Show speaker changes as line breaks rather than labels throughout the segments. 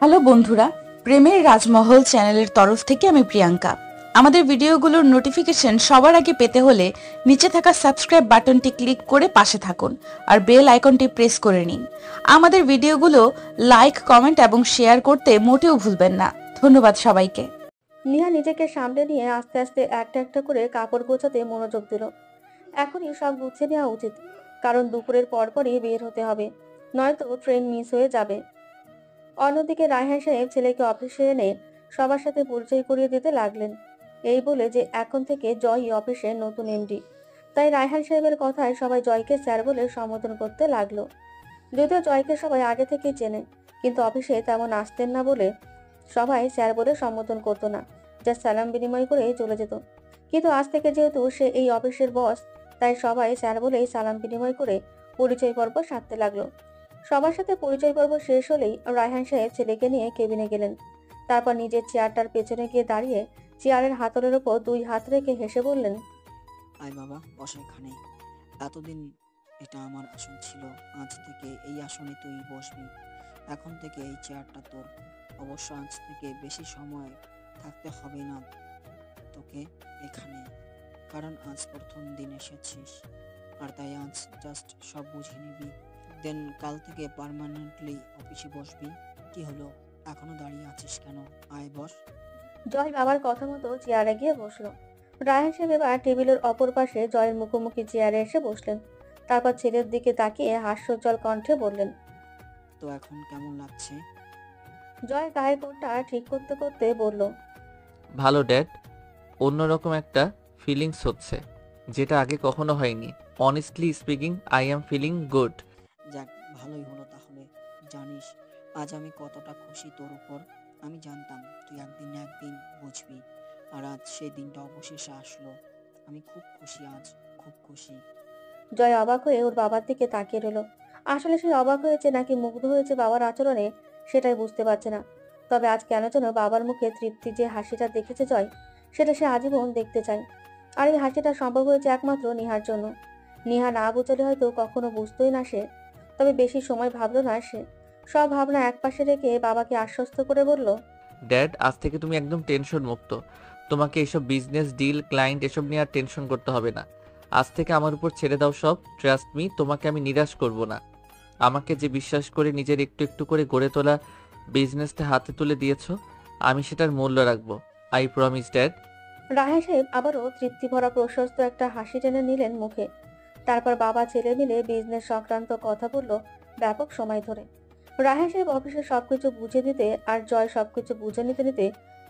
Hello বন্ধুরা, প্রেমের রাজমহল চ্যানেলের তরফ থেকে আমি প্রিয়াঙ্কা। আমাদের ভিডিওগুলোর নোটিফিকেশন সবার আগে পেতে হলে নিচে থাকা সাবস্ক্রাইব বাটনটি ক্লিক করে পাশে থাকুন আর বেল আইকনটি প্রেস করে নিন। আমাদের ভিডিওগুলো লাইক, কমেন্ট এবং শেয়ার করতে মোটেও ভুলবেন না। ধন্যবাদ সবাইকে।
নিহা নিজেকে সামলে নিয়ে আস্তে আস্তে একটা একটা করে কাপড় গোছাতে মনোযোগ দিল। এখনই সব গুছিয়ে নেওয়া উচিত, কারণ দুপুরের পরপরই বের হতে হবে, নয়তো ট্রেন মিস হয়ে যাবে। অন্যদিকে রায়হান সাহেব ছেলেকে অফিসে এনে সবার সাথে পরিচয় করিয়ে দিতে লাগলেন, এই বলে যে এখন থেকে জয়ই অফিসের নতুন এমডি। তাই রায়হান সাহেবের কথায় সবাই জয়কে স্যার বলে সম্বোধন করতে লাগলো। যদিও জয়কে সবাই আগে থেকেই চেনে, কিন্তু অফিসে তেমন আসতেন না বলে সবাই স্যার বলে সম্বোধন করতো না, যা সালাম বিনিময় করে চলে যেত। কিন্তু আজ থেকে যেহেতু সে এই অফিসের বস, তাই সবাই স্যার বলেই সালাম বিনিময় করে পরিচয় পর্ব সারতে লাগলো। সবার সাথে পরিচয় পর্ব শেষ হলেই রায়হান সাহেব ছেলেকে নিয়ে কেবিনে গেলেন। তারপর নিজের চেয়ারটার পেছনে গিয়ে দাঁড়িয়ে চেয়ারের হাতলের ওপর দুই হাত রেখে হেসে বললেন,
আয় বাবা, বসা এখানে। এতদিন এটা আমার আসন ছিল, আজ থেকে এই আসনে তুই বসবি। এখন থেকে এই চেয়ারটা তোর। অবশ্য আজ থেকে বেশি সময় থাকতে হবে না তোকে এখানে, কারণ আজ প্রথম দিন এসেছিস, আর তাই আজ জাস্ট সব বুঝে নিবি, দেন কাল থেকে পার্মানেন্টলি অফিসে বসবি। কি হলো, এখনো দাঁড়িয়ে আছিস কেন? আয় বস।
জয় বাবার কথা মতো চেয়ারে গিয়ে বসলো। রায়হান সাহেব এবার টেবিলের অপর পাশে জয়ের মুখোমুখি চেয়ারে এসে বসলেন। তারপর ছেলের দিকে তাকিয়ে হাস্যোজ্জ্বল কণ্ঠে বললেন,
তো এখন কেমন লাগছে?
জয় গায়ের কোটটা ঠিক করতে করতে বলল,
ভালো ড্যাড, অন্যরকম একটা ফিলিংস হচ্ছে, যেটা আগে কখনো হয়নি। Honestly speaking, I am feeling good.
যাক, ভালোই হলো তাহলে। জানিস আজ আমি কতটা খুশি তোর উপর। আমি জানতাম তুই একদিন না একদিন বুঝবি, আর আজ সেই দিনটা অবশেষে আসলো। আমি খুব খুশি, আজ খুব খুশি।
জয় অবাক হয়ে ওর বাবার দিকে তাকিয়ে রইল। আসলে সে অবাক হয়েছে নাকি মুগ্ধ হয়েছে বাবার আচরণে, সেটাই বুঝতে পারছে না। তবে আজ কেন যেন বাবার মুখে তৃপ্তি যে হাসিটা দেখেছে জয়, সেটা সে আজীবন দেখতে চায়। আর এই হাসিটা সম্ভব হয়েছে একমাত্র নিহার জন্য। নিহা না বুঝলে হয়তো কখনো বুঝতোই না সে। তবে বেশি সময় ভাবলো না সে। সব ভাবনা একপাশে রেখে বাবাকে আশ্বস্ত করে বলল,
ড্যাড, আজ থেকে তুমি একদম টেনশন মুক্ত। তোমাকে এসব বিজনেস ডিল, ক্লায়েন্ট এসব নিয়ে আর টেনশন করতে হবে না। আজ থেকে আমার উপর ছেড়ে দাও সব। ট্রাস্ট মি, তোমাকে আমি নিরাশ করব না। আমাকে যে বিশ্বাস করে নিজের একটু একটু করে গড়ে তোলা বিজনেসটা হাতে তুলে দিয়েছো, আমি সেটার মূল্য রাখবো। I promise dad.
রায়হান সাহেব আবারও তৃপ্তি ভরা প্রশস্ত একটা হাসি টেনে নিলেন মুখে। তারপর বাবা ছেলে মিলে বিজনেস সংক্রান্ত কথা বলল ব্যাপক সময় ধরে। রায়হান সাহেব অফিসে সবকিছু বুঝে দিতে আর জয় সবকিছু বুঝে নিতে নিতে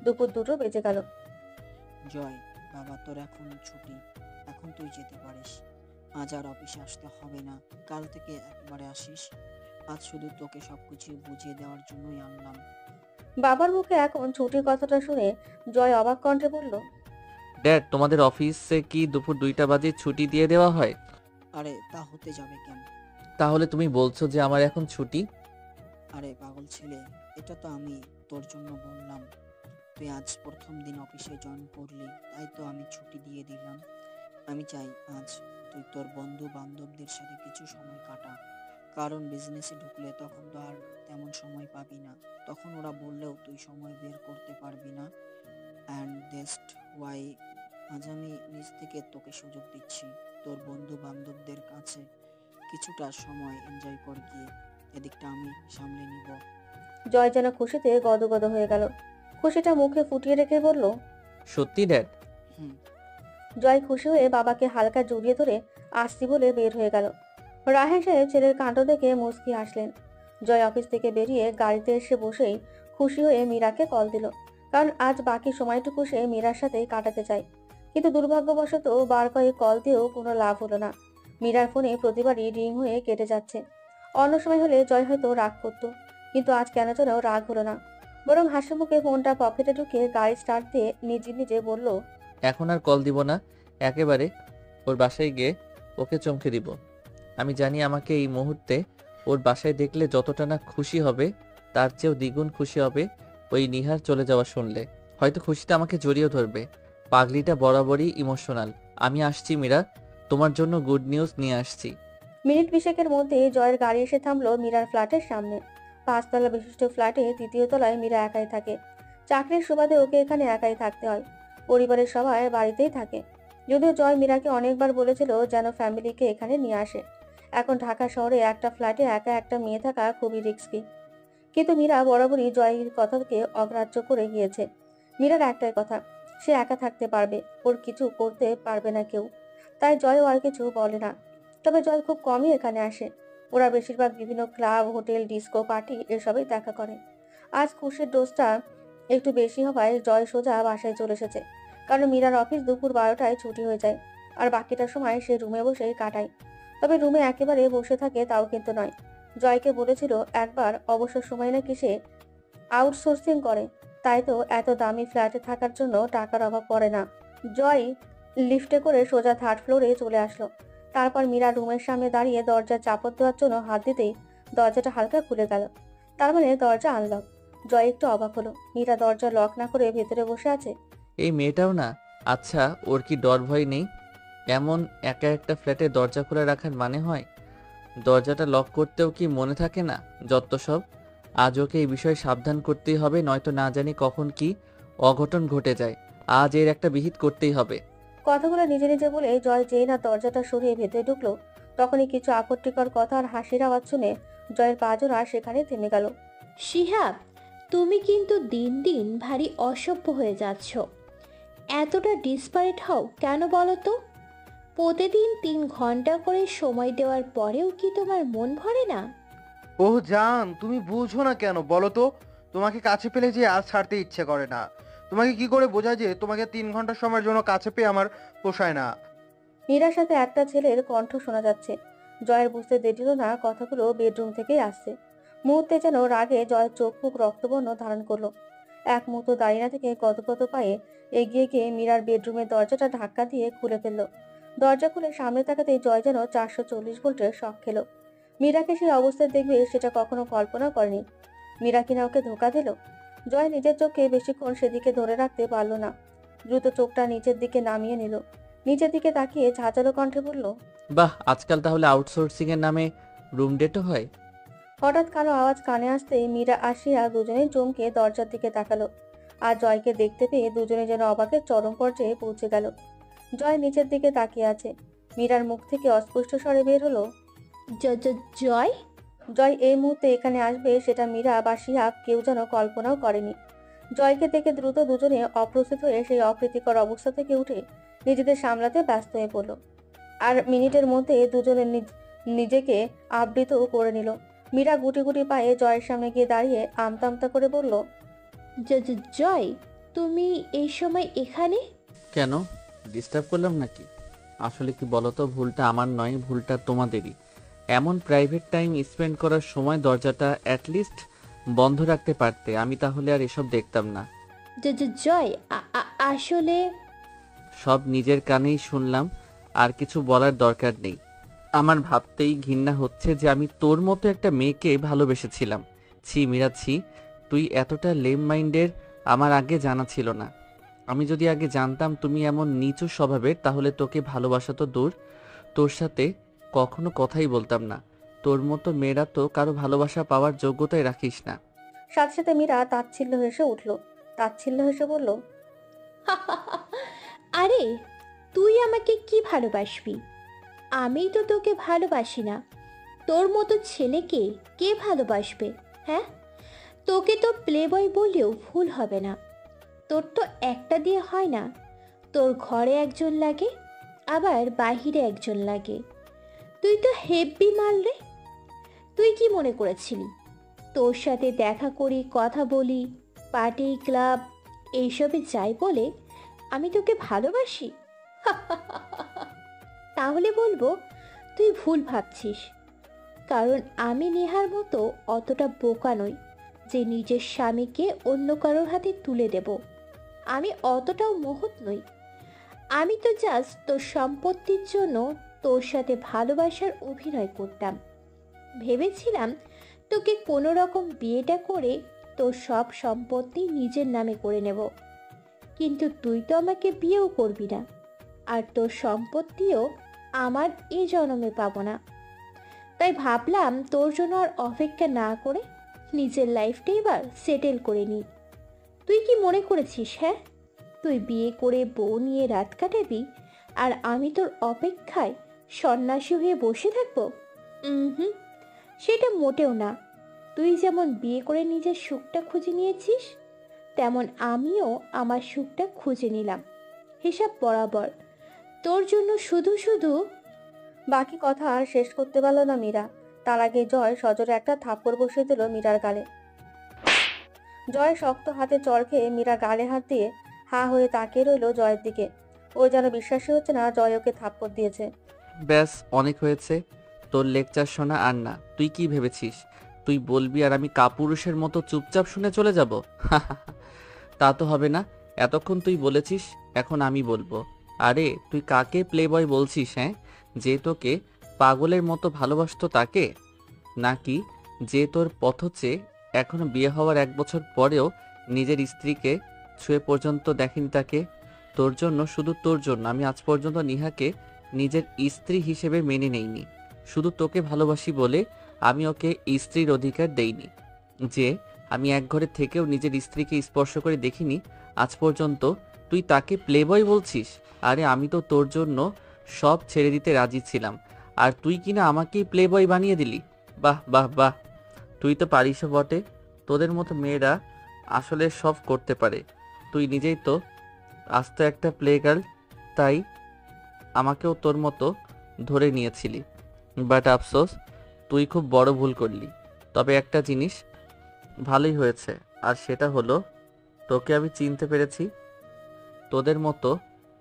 দুপুর 2টো বেজে গেল।
জয়, বাবা তোর এখন ছুটি, এখন তুই যেতে পারিস। আজ আর অফিসে আসতে হবে না, কাল থেকে একবারে আসিস। আজ শুধু তোকে সবকিছু বুঝিয়ে দেওয়ার জন্যই আনলাম।
বাবার মুখে এখন ছুটির কথাটা শুনে জয় অবাক কণ্ঠে বলল,
ড্যাড, তোমাদের অফিসে কি দুপুর 2টা বাজে ছুটি দিয়ে দেওয়া হয়?
আরে তা হতে যাবে কেন?
তাহলে তুমি বলছো যে আমার এখন ছুটি?
আরে পাগল ছেলে, এটা তো আমি তোর জন্য বললাম। তুই আজ প্রথম দিন অফিসে জয়েন করলি, তাই তো আমি ছুটি দিয়ে দিলাম। আমি চাই আজ তুই তোর বন্ধু বান্ধবদের সাথে কিছু সময় কাটা, কারণ বিজনেসে ঢুকলে তখন তো আর তেমন সময় পাবি না। তখন ওরা বললেও তুই সময় বের করতে পারবি না। অ্যান্ড দ্যাটস ওয়াই আজ আমি নিজ থেকে তোকে সুযোগ দিচ্ছি। তোর বন্ধু বান্ধবদের কাছে কিছুটা সময় এনজয় কর গিয়ে, এদিকটা আমি সামলে নিব।
জয় যেন খুশিতে গদগদ হয়ে গেল। খুশিটা মুখে ফুটিয়ে রেখে বলল,
সত্যি ড্যাড?
হুম।
জয় খুশি হয়ে বাবাকে হালকা জড়িয়ে ধরে আসছি বলে বের হয়ে গেল। রায়হান সাহেব ছেলের কাণ্ড দেখে মুচকি হাসলেন। জয় অফিস থেকে বেরিয়ে গাড়িতে এসে বসেই খুশি হয়ে মীরাকে কল দিল, কারণ আজ বাকি সময়টুকু সে মীরার সাথে কাটাতে চায়। কিন্তু দুর্ভাগ্যবশত বার কয়েক কল দিয়েও কোনো লাভ হলো না। মীরার ফোনে প্রতিবারই রিং হয়ে কেটে যাচ্ছে। অন্য সময় হলে জয় হয়তো রাগ করতো, কিন্তু আজ কেন যেন রাগ হলো না, বরং হাসি মুখে ফোনটা পকেটে ঢুকিয়ে গাড়ি স্টার্ট দিয়ে নিজে নিজে বলল,
এখন আর কল দিব না, একেবারে ওর বাসায় গিয়ে ওকে চমকে দিব। আমি জানি আমাকে এই মুহূর্তে ওর বাসায় দেখলে যতটা না খুশি হবে, তার চেয়েও দ্বিগুণ খুশি হবে ওই নিহার চলে যাওয়া শুনলে। হয়তো খুশিতে আমাকে জড়িয়ে ধরবে। পাগলিটা বরাবরই ইমোশনাল। আমি আসছি মীরা, তোমার জন্য গুড নিউজ নিয়ে আসছি।
মিনিট 20 মধ্যে জয়ের গাড়ি এসে থামলো মীরার ফ্ল্যাটের সামনে। 5 তলা বিশিষ্ট ফ্ল্যাটে 3য় তলায় মীরা একাই থাকে। চাকরির সুবাদে ওকে এখানে একাই থাকতে হয়। পরিবারের সবাই বাড়িতেই থাকে। যদিও জয় মীরাকে অনেকবার বলেছিল যেন ফ্যামিলিকে এখানে নিয়ে আসে। এখন ঢাকা শহরে একটা ফ্ল্যাটে একা একটা মেয়ে থাকা খুবই রিস্কি। কিন্তু মীরা বরাবরই জয়ের কথাকে অগ্রাহ্য করে গিয়েছে। মীরার একটাই কথা, সে একা থাকতে পারবে, ওর কিছু করতে পারবে না কেউ। তাই জয়ও আর কিছু বলে না। তবে জয় খুব কমই এখানে আসে। ওরা বেশিরভাগ বিভিন্ন ক্লাব, হোটেল, ডিস্কো, পার্টি এসবেই দেখা করে। আজ খুশির ডোজটা একটু বেশি হওয়ায় জয় সোজা বাসায় চলে এসেছে। কারণ মীরার অফিস দুপুর 12টায় ছুটি হয়ে যায়, আর বাকিটা সময় সে রুমে বসেই কাটায়। তবে রুমে একেবারে বসে থাকে তাও কিন্তু নয়। জয়কে বলেছিল একবার অবসর সময় নাকি সে আউটসোর্সিং করে, তাই তো এত দামি ফ্ল্যাটে থাকার জন্য টাকার অভাব পড়ে না। জয় লিফটে করে সোজা 3rd ফ্লোরে চলে আসলো। তারপর মীরা রুমের সামনে দাঁড়িয়ে দরজা চাপড় দেওয়ার জন্য হাত দিতেই দরজাটা হালকা খুলে গেল। তার মানে দরজা আনলক। জয় একটু অবাক হলো। মীরা দরজা লক না করে ভেতরে বসে আছে।
এই মেয়েটাও না। আচ্ছা, ওর কি ডর ভয় নেই? এমন একা একটা ফ্ল্যাটে দরজা খোলা রাখার মানে হয়? দরজাটা লক করতেও কি মনে থাকে না? যত সব। আজ ওকে এই বিষয়ে সাবধান করতেই হবে, নয়তো না জানি কখন কি অঘটন ঘটে যায়। আজ এর একটা বিহিত করতেই হবে।
কথাগুলো নিজে নিজে বলে জয় যেই না দরজাটা সরিয়ে ভেতরে ঢুকলো, তখনই কিছু আপত্তিকর কথা আর হাসির আওয়াজ শুনে জয়ের পাজোড়া সেখানে থেমে গেল।
শিহাব, তুমি কিন্তু দিন দিন ভারী অসভ্য হয়ে যাচ্ছ। এতটা ডিসপারেট হও কেন বলো তো? প্রতিদিন 3 ঘন্টা করে সময় দেওয়ার পরেও কি তোমার মন ভরে না?
ওহ জান, তুমি বুঝো না কেন বলো তো? তোমাকে কাছে পেলে যে আজ ছাড়তে ইচ্ছে করে না। তোমাকে কি করে বোঝায় যে তোমাকে 3 ঘন্টা সময়ের জন্য কাছে পেয়ে আমার পোষায় না?
মীরার সাথে একটা ছেলের কণ্ঠ শোনা যাচ্ছে। জয়ের বুঝতে দেরি হলো না কথাগুলো বেডরুম থেকেই আসছে। মুহূর্তে যেন রাগে জয়ের চোখ মুখ রক্তবর্ণ ধারণ করলো। এক মুহূর্ত দাঁড়িয়ে না থেকে গদগদ পায়ে এগিয়ে গিয়ে মীরার বেডরুমের দরজাটা ধাক্কা দিয়ে খুলে ফেললো। দরজা খুলে সামনে তাকাতেই জয় যেন 440 ভোল্টের শক খেলো। মীরাকে সেই অবস্থায় দেখবে সেটা কখনো কল্পনা করেনি। মীরা কিনা ওকে ধোকা দিল। জয় নিজের চোখকে বেশিক্ষণ সেদিকে ধরে রাখতে পারলো না। দ্রুত চোখটা নিচের দিকে নামিয়ে নিল। নিচের দিকে তাকিয়ে ঝাঁঝালো কণ্ঠে বলল,
বাহ, আজকাল তাহলে আউটসোর্সিং এর নামে রুম ডেটও হয়?
হঠাৎ কালো আওয়াজ কানে আসতেই মীরা আসিয়া দুজনেই চমকে দরজার দিকে তাকালো। আর জয়কে দেখতে পেয়ে দুজনে যেন অবাকের চরম পর্যায়ে পৌঁছে গেল। জয় নিচের দিকে তাকিয়ে আছে। মীরার মুখ থেকে অস্পষ্ট স্বরে বের হলো,
জয়?
জয় এই মুহূর্তে এখানে আসবে সেটা মীরা বা শিহাব কেউ যেন কল্পনাও করেনি। জয়কে দেখে দ্রুত দুজনে অপ্রস্তুত হয়ে সেই অপ্রীতিকর অবস্থা থেকে উঠে নিজেদের সামলাতে ব্যস্ত হয়ে পড়ল। আর মিনিটের মধ্যে দুজনে নিজেকে আবৃত করে নিল। মীরা গুটি গুটি পায়ে জয়ের সামনে গিয়ে দাঁড়িয়ে আমতা আমতা করে বলল,
জয়, তুমি এই সময় এখানে?
কেন, ডিস্টার্ব করলাম নাকি? আসলে কি বলো তো, ভুলটা আমার নয়, ভুলটা তোমাদেরই। এমন প্রাইভেট টাইম স্পেন্ড করার সময় দরজাটা অ্যাটলিস্ট বন্ধ রাখতে পারতে, আমি তাহলে আর এসব দেখতাম না।
জয়, আসলে
সব নিজের কানেই শুনলাম, আর কিছু বলার দরকার নেই। আমার ভাবতেই ঘৃণা হচ্ছে যে আমি তোর মতো একটা মেয়েকে ভালোবেসেছিলাম। ছি মীরা, ছি। তুই এতটা লেম মাইন্ডের আমার আগে জানা ছিল না। আমি যদি আগে জানতাম তুমি এমন নিচু স্বভাবের, তাহলে তোকে ভালোবাসা তো দূর, তোর সাথে কখনো কথাই বলতাম না। তোর মতো মেয়েরা তো কারো ভালোবাসা পাওয়ার যোগ্যতাই রাখিস না।
সাথে সাথে মীরা তাচ্ছিল্য হেসে উঠল। তাচ্ছিল্য হেসে বলল,
আরে তুই আমাকে কি ভালোবাসবি? আমি তো তোকে ভালোবাসি না। তোর মতো ছেলেকে কে ভালোবাসবে? হ্যাঁ, তোকে তো প্লেবয় বললেও ভুল হবে না। তোর তো একটা দিয়ে হয় না। তোর ঘরে একজন লাগে, আবার বাহিরে একজন লাগে। তুই তো হেব্বি মাল রে। তুই কি মনে করেছিলি তোর সাথে দেখা করি, কথা বলি, পার্টি, ক্লাব এইসবে যাই বলে আমি তোকে ভালোবাসি? তাহলে বলবো তুই ভুল ভাবছিস। কারণ আমি নেহার মতো অতটা বোকা নই যে নিজের স্বামীকে অন্য কারোর হাতে তুলে দেব। আমি অতটাও মহৎ নই। আমি তো জাস্ট তোর সম্পত্তির জন্য তোর সাথে ভালোবাসার অভিনয় করতাম। ভেবেছিলাম তোকে কোনো রকম বিয়েটা করে তোর সব সম্পত্তি নিজের নামে করে নেব। কিন্তু তুই তো আমাকে বিয়েও করবি না, আর তোর সম্পত্তিও আমার এই জন্মে পাবো না। তাই ভাবলাম তোর জন্য আর অপেক্ষা না করে নিজের লাইফটা এবার সেটেল করে নি। তুই কি মনে করেছিস হ্যাঁ, তুই বিয়ে করে বউ নিয়ে রাত কাটাবি আর আমি তোর অপেক্ষায় সন্ন্যাসী হয়ে বসে থাকবো? হুম, সেটা মোটেও না। তুই যেমন বিয়ে করে নিজের সুখটা খুঁজে নিয়েছিস, তেমন আমিও আমার সুখটা খুঁজে নিলাম হিসাব বরাবর। তোর জন্য শুধু শুধু।
বাকি কথা আর শেষ করতে পারল না মীরা। তার আগে জয় সজোরে একটা থাপ্পড় বসিয়ে দিল মীরার গালে। জয় শক্ত হাতে চড় খেয়ে মীরা গালে হাত দিয়ে হা হয়ে তাকিয়ে রইল জয়ের দিকে। ও যেন বিশ্বাসই হচ্ছে না জয় ওকে থাপ্পড় দিয়েছে।
ব্যাস অনেক হয়েছে, তোর লেকচার শোনা আর না। তুই কি ভেবেছিস তুই বলবি আর আমি কাপুরুষের মতো চুপচাপ শুনে চলে যাব? তা তো হবে না। এতক্ষণ তুই বলেছিস, এখন আমি বলবো। আরে তুই কাকে প্লে বয় বলছিস? হ্যাঁ, যে তোকে পাগলের মতো ভালোবাসতো তাকে? নাকি যে তোর পথচে এখনো বিয়ে হওয়ার 1 বছর পরেও নিজের স্ত্রীকে ছুঁয়ে পর্যন্ত দেখেনি তাকে? তোর জন্য, শুধু তোর জন্য আমি আজ পর্যন্ত নিহাকে নিজের স্ত্রী হিসেবে মেনে নেইনি। শুধু তোকে ভালোবাসি বলে আমি ওকে স্ত্রীর অধিকার দেইনি। যে আমি এক ঘরে থেকেও নিজের স্ত্রীকে স্পর্শ করে দেখিনি আজ পর্যন্ত, তুই তাকে প্লেবয় বলছিস? আরে আমি তো তোর জন্য সব ছেড়ে দিতে রাজি ছিলাম, আর তুই কিনা আমাকেই প্লেবয় বানিয়ে দিলি। বাহ বাহ বাহ, তুই তো পারিসও বটে। তোদের মতো মেয়েরা আসলে সব করতে পারে। তুই নিজেই তো আস্ত একটা প্লে গার্ল, তাই আমাকেও তোর মতো ধরে নিয়েছিলি। বাট আফসোস, তুই খুব বড় ভুল করলি। তবে একটা জিনিস ভালোই হয়েছে, আর সেটা হলো তোকে আমি চিনতে পেরেছি। তোদের মতো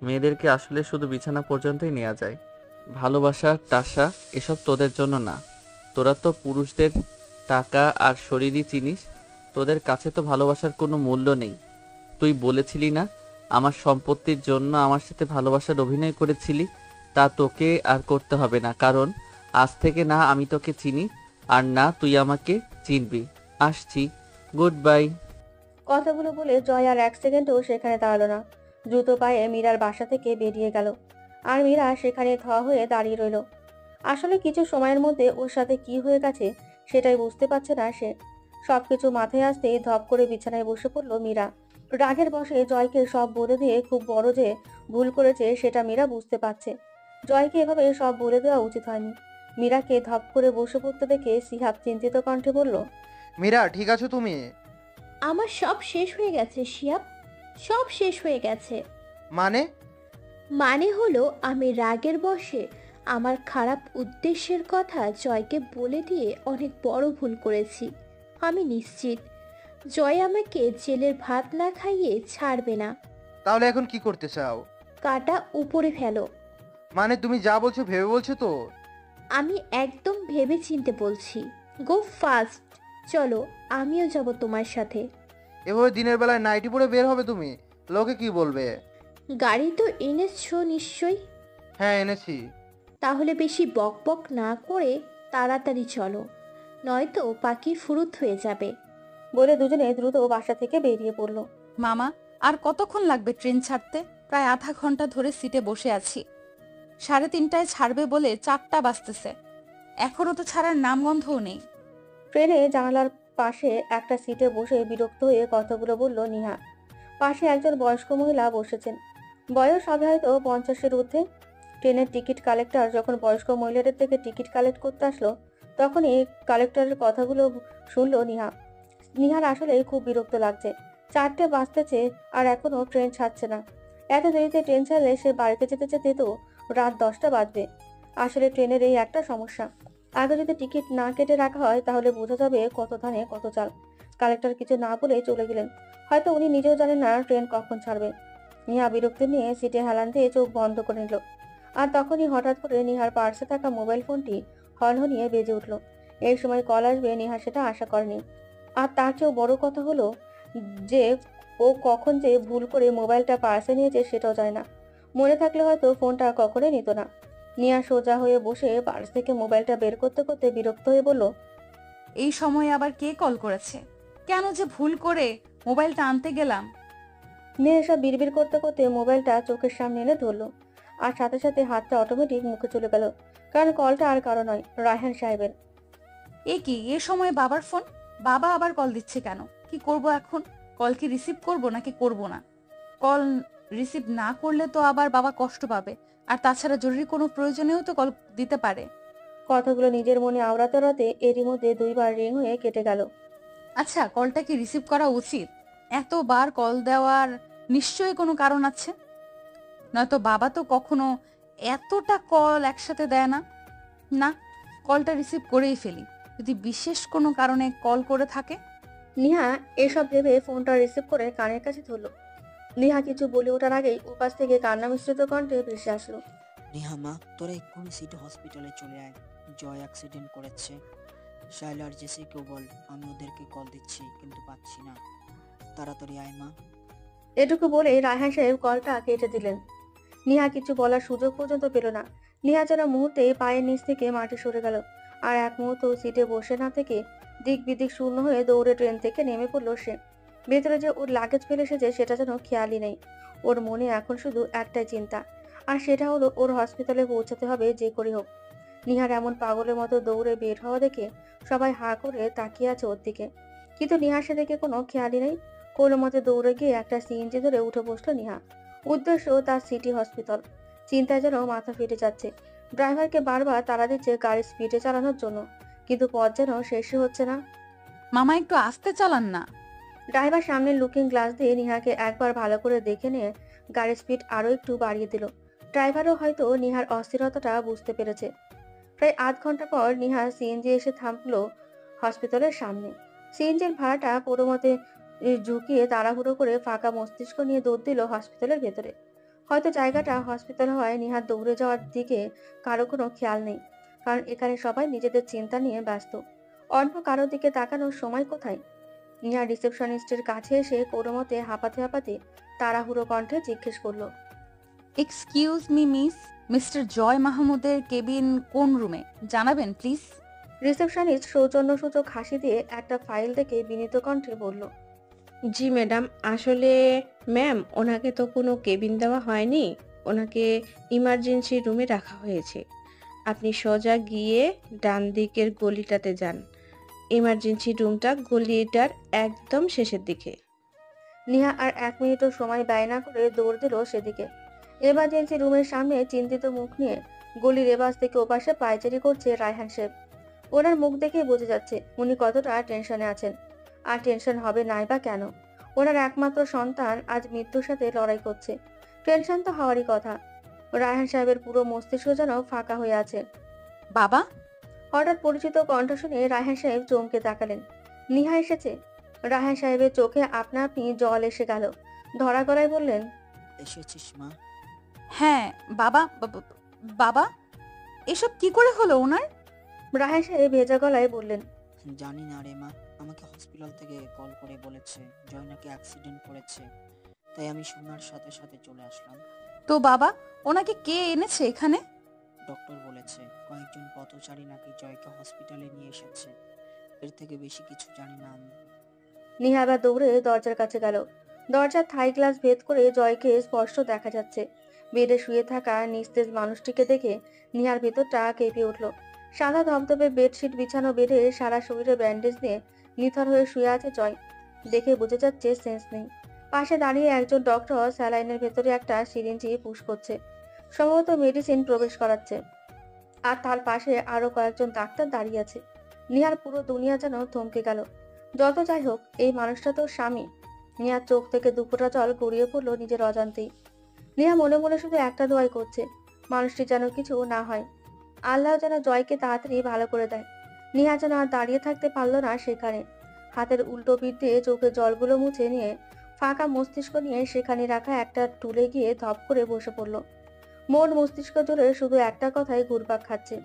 মেয়েদেরকে আসলে শুধু বিছানা পর্যন্তই নেওয়া যায়। ভালোবাসা টাসা এসব তোদের জন্য না। তোরা তো পুরুষদের টাকা আর শরীরই চিনিস। তোদের কাছে তো ভালোবাসার কোনো মূল্য নেই। তুই বলেছিলি না আমার সম্পত্তির জন্য আমার সাথে ভালোবাসার অভিনয় করেছিলি? তা তোকে আর করতে হবে না, কারণ আজ থেকে না আমি তোকে চিনি আর না তুই আমাকে চিনবি। আসছি, গুড বাই।
কথাগুলো বলে জয় আর এক সেকেন্ডও সেখানে দাঁড়ালো না। দ্রুত পায়ে মীরার বাসা থেকে বেরিয়ে গেল। আর মীরা সেখানে হয়ে দাঁড়িয়ে রইল। আসলে কিছু সময়ের মধ্যে ওর সাথে কি হয়ে গেছে সেটাই বুঝতে পারছে না সে। সবকিছু মাথায় আসতেই ধপ করে বিছানায় বসে পড়ল মীরা। রাগের বশে জয়কে সব বলে দিয়ে খুব বড় যে ভুল করেছে সেটা মীরা বুঝতে পারছে। জয়কে এভাবে সব বলে দেওয়া উচিত হয়নি। মীরাকে ধপ করে বসে পড়তে দেখে সিহাব চিন্তিত কণ্ঠে বলল,
মীরা, ঠিক আছো তুমি?
আমার সব শেষ হয়ে গেছে শিয়াব, সব শেষ হয়ে গেছে।
মানে?
মানে হলো আমি রাগের বশে আমার খারাপ উদ্দেশ্যের কথা জয়কে বলে দিয়ে অনেক বড় ভুল করেছি। আমি নিশ্চিত জয় আমাকে জেলের ভাত না খাইয়ে ছাড়বে না।
তাহলে এখন কি করতে চাও?
কাটা উপরে ফেলো।
মানে তুমি যা বলছো ভেবে বলছো তো?
আমি একদম ভেবে চিনতে বলছি। গো ফাস্ট, চলো আমিও যাব তোমার সাথে।
এভাবে দিনের বেলায় নাইটি পরে বের হবে তুমি? লোকে কি বলবে?
গাড়ি তো এনেছো নিশ্চয়ই?
হ্যাঁ, এনেছি।
তাহলে বেশি বক বক না করে তাড়াতাড়ি চলো, নয়তো পাখি ফুরুত হয়ে যাবে।
বলে দুজনে দ্রুত বাসা থেকে বেরিয়ে পড়ল।
মামা, আর কতক্ষণ লাগবে ট্রেন ছাড়তে? প্রায় আধা ঘন্টা ধরে সিটে বসে আছি। 3:30টায় ছাড়বে বলে 4টা বাজতেছে, এখনো তো ছাড়ার নামগন্ধও নেই।
ট্রেনে জানালার পাশে একটা সিটে বসে বিরক্ত হয়ে কথাগুলো বলল নিহা। পাশে একজন বয়স্ক মহিলা বসেছেন। বয়স হবে হয়তো 50-এর ঊর্ধ্বে। ট্রেনের টিকিট কালেক্টর যখন বয়স্ক মহিলাদের থেকে টিকিট কালেক্ট করতে আসলো, তখনই কালেক্টরের কথাগুলো শুনলো নিহা। নিহার আসলে খুব বিরক্ত লাগছে। 4টে বাজতেছে আর এখনো ট্রেন ছাড়ছে না। এত দেরিতে ট্রেন ছাড়লে সে বাড়িতে যেতে যেতে তো রাত 10টা বাজবে। আসলে ট্রেনের এই একটা সমস্যা, আগে যদি টিকিট না কেটে রাখা হয় তাহলে বোঝা যাবে কত ধানে কত চাল। কালেক্টর কিছু না বলে চলে গেলেন। হয়তো উনি নিজেও জানেন না ট্রেন কখন ছাড়বে। নিহা বিরক্তি নিয়ে সিটে হেলান দিয়ে চোখ বন্ধ করে নিল। আর তখনই হঠাৎ করে নিহার পার্সে থাকা মোবাইল ফোনটি হনহনিয়ে বেজে উঠল। এই সময় কল আসবে নিহা সেটা আশা করেনি। আর তার চেয়েও বড় কথা হলো যে ও কখন যে ভুল করে মোবাইলটা পার্সে নিয়েছে সেটাও জানে না। মনে থাকলে হয়তো ফোনটা কখনোই নিত না। নিয়া সোজা হয়ে বসে পার্স থেকে মোবাইলটা বের করতে করতে বিরক্ত হয়ে বলল,
এই সময় আবার কে কল করেছে? কেন যে ভুল করে মোবাইলটা আনতে গেলাম।
নিয়ে এসব বিড়বিড় করতে করতে মোবাইলটা চোখের সামনে এনে ধরলো। আর সাথে সাথে হাতটা অটোমেটিক মুখে চলে গেল, কারণ কলটা আর কারো নয়, রায়হান সাহেবের।
এ কি, এ সময় বাবার ফোন? বাবা আবার কল দিচ্ছে কেন? কি করব এখন? কল কি রিসিভ করব নাকি করব না? কল রিসিভ না করলে তো আবার বাবা কষ্ট পাবে। আর তাছাড়া জরুরি কোনো প্রয়োজনেও তো কল দিতে পারে।
কথাগুলো নিজের মনে আওড়াতে আওড়াতে এরই মধ্যে 2বার রিং হয়ে কেটে গেল।
আচ্ছা, কলটা কি রিসিভ করা উচিত? এতবার কল দেওয়ার নিশ্চয়ই কোনো কারণ আছে। নয়তো বাবা তো কখনো এতটা কল একসাথে দেয় না। না, কলটা রিসিভ করেই ফেলি। যদি বিশেষ কোনো কারণে কল করে থাকে।
নিহা এসব ভেবে ফোনটা রিসিভ করে কানের কাছে ধরল। নিহা কিছু বলে ওঠার আগেই উপাস থেকে কান্না মিশ্রিত কণ্ঠে ভেসে আসলো।
নেহা মা, তোরা এক্ষুনি সিটি হসপিটালে চলে আয়। জয় অ্যাক্সিডেন্ট করেছে। শাইলা আর জেসিকেও বল, আমি ওদেরকে কল দিচ্ছি কিন্তু পাচ্ছি না। তাড়াতাড়ি আয় মা।
এটুকু বলে রায়হান সাহেব কলটা কেটে দিলেন। নিহা কিছু বলার সুযোগ পর্যন্ত পেল না। নিহা যেন মুহূর্তে পায়ের নিচ থেকে মাটি সরে গেল। আর এক মুহূর্ত সিটে বসে না থেকে দিক বিদিক শূন্য হয়ে দৌড়ে ট্রেন থেকে নেমে পড়লো সে। ভেতরে যে ওর লাগেজ ফেলে এসেছে সেটা যেন খেয়ালই নেই। ওর মনে এখন শুধু একটাই চিন্তা, আর সেটা হলো ওর হসপিটালে পৌঁছাতে হবে যে করে হোক। নিহার এমন পাগলের মতো দৌড়ে বের হওয়া দেখে সবাই হাঁ করে তাকিয়ে আছে ওর দিকে, কিন্তু নিহার সেদিকে কোনো খেয়ালই নেই। কোনো মতে দৌড়ে গিয়ে একটা সিএনজি ধরে উঠে বসলো নিহা। উদ্দেশ্য তার সিটি হসপিটাল। চিন্তায় যেন মাথা ফেটে যাচ্ছে। ড্রাইভারকে বারবার তাড়া দিচ্ছে গাড়ি স্পিডে চালানোর জন্য, কিন্তু পথ যেন শেষই হচ্ছে না।
মামা একটু আস্তে চালান না।
ড্রাইভার সামনের লুকিং গ্লাস দিয়ে নিহাকে একবার ভালো করে দেখে নিয়ে গাড়ির স্পিড আরো একটু বাড়িয়ে দিল। ড্রাইভারও হয়তো নিহার অস্থিরতাটা বুঝতে পেরেছে। প্রায় আধ ঘন্টা পর নিহার সিএনজি এসে থামলো হসপিটালের সামনে। সিএনজির ভাড়াটা পুরো মতে ঝুঁকিয়ে তাড়াহুড়ো করে ফাঁকা মস্তিষ্ক নিয়ে দৌড় দিল হসপিটালের ভেতরে। হয়তো জায়গাটা হসপিটাল হওয়ায় নিহার দৌড়ে যাওয়ার দিকে কারো কোনো খেয়াল নেই, কারণ এখানে সবাই নিজেদের চিন্তা নিয়ে ব্যস্ত। অন্য কারোর দিকে তাকানোর সময় কোথায়? নিহা রিসেপশনিস্টের কাছে এসে কোনো মতে হাঁপাতে হাঁপাতে তাড়াহুড়ো কণ্ঠে জিজ্ঞেস করলো।
এক্সকিউজ মি মিস, মিস্টার জয় মাহমুদের কেবিন কোন রুমে জানাবেন প্লিজ?
রিসেপশনিস্ট সৌজন্যসূচক হাসি দিয়ে একটা ফাইল দেখে বিনীত কণ্ঠে বলল।
জি ম্যাডাম, আসলে ম্যাম ওনাকে তো কোনো কেবিন দেওয়া হয়নি, ওনাকে ইমার্জেন্সি রুমে রাখা হয়েছে। আপনি সোজা গিয়ে ডান দিকের গলিটাতে যান। ইমার্জেন্সি রুমটা গলিটার একদম শেষের দিকে।
নিহা আর 1 মিনিটও সময় ব্যয় না করে দৌড় দিল সেদিকে। এমার্জেন্সি রুমের সামনে চিন্তিত মুখ নিয়ে গলির এপাশ থেকে ওপাশে পায়চারি করছে রায়হান সাহেব। ওনার মুখ দেখে বোঝা যাচ্ছে উনি কতটা টেনশনে আছেন। আর টেনশন হবে নাই বা কেন? ওনার একমাত্র সন্তান আজ মৃত্যুর সাথে লড়াই করছে। টেনশন তো হওয়ারই কথা। রায়হান সাহেবের পুরো মস্তিষ্ক যেন ফাঁকা হয়ে আছে।
বাবা?
হঠাৎ পরিচিত কণ্ঠ শুনে রায়হান সাহেব চমকে তাকালেন। নিহা এসেছে। রায়হান সাহেবের চোখে আপনা আপনি জল এসে গেল। ধরা গলায় বললেন,
এসেছিস মা?
হ্যাঁ বাবা। বাবা, এসব কি করে হলো ওনার?
রায়হান সাহেব ভেজা গলায় বললেন,
জানি না রে মা, আমাকে হসপিটাল থেকে কল করে বলেছে জয় নাকি অ্যাক্সিডেন্ট করেছে, তাই আমি শোনার সাথে সাথে চলে আসলাম।
তো বাবা, ওনাকে কে এনেছে এখানে?
ডক্টর বলেছে কয়েকজন পথচারী নাকি জয়কে হসপিটালে নিয়ে এসেছে। এর থেকে বেশি কিছু জানি না আমি।
নিহা আবার দৌড়ে দরজার কাছে গেল। দরজার থাই গ্লাস ভেদ করে জয়কে স্পষ্ট দেখা যাচ্ছে। বেডে শুয়ে থাকা নিস্তেজ মানুষটিকে দেখে নিহার ভেতরটা কেঁপে উঠল। সাদা ধবধবে বেডশিট বিছানো বেডে সারা শরীরে ব্যান্ডেজ নিয়ে নিথর হয়ে শুয়ে আছে জয়। দেখে বোঝা যাচ্ছে সেন্স নেই। পাশে দাঁড়িয়ে একজন ডক্টর স্যালাইনের ভেতরে একটা সিরিঞ্জি পুশ করছে, সম্ভবত মেডিসিন প্রবেশ করাচ্ছে। আর তার পাশে আরো কয়েকজন ডাক্তার দাঁড়িয়ে আছে। নিহার পুরো দুনিয়া যেন থমকে গেল। যত যাই হোক, এই মানুষটা তো স্বামী। নিহার চোখ থেকে দুফোঁটা জল গড়িয়ে পড়লো নিজের অজান্তেই। নিহা মনে মনে শুধু একটা দোয়াই করছে, মানুষটি যেন কিছু না হয়। আল্লাহ যেন জয়কে তাড়াতাড়ি ভালো করে দেয়। নিহা যেন আর দাঁড়িয়ে থাকতে পারল না সেখানে। হাতের উল্টো পিঠ দিয়ে চোখে জলগুলো মুছে নিয়ে ফাঁকা মস্তিষ্ক নিয়ে সেখানে রাখা একটা টুলে গিয়ে ধপ করে বসে পড়ল। মন মস্তিষ্ক জুড়ে শুধু একটা কথাই ঘুরপাক খাচ্ছে,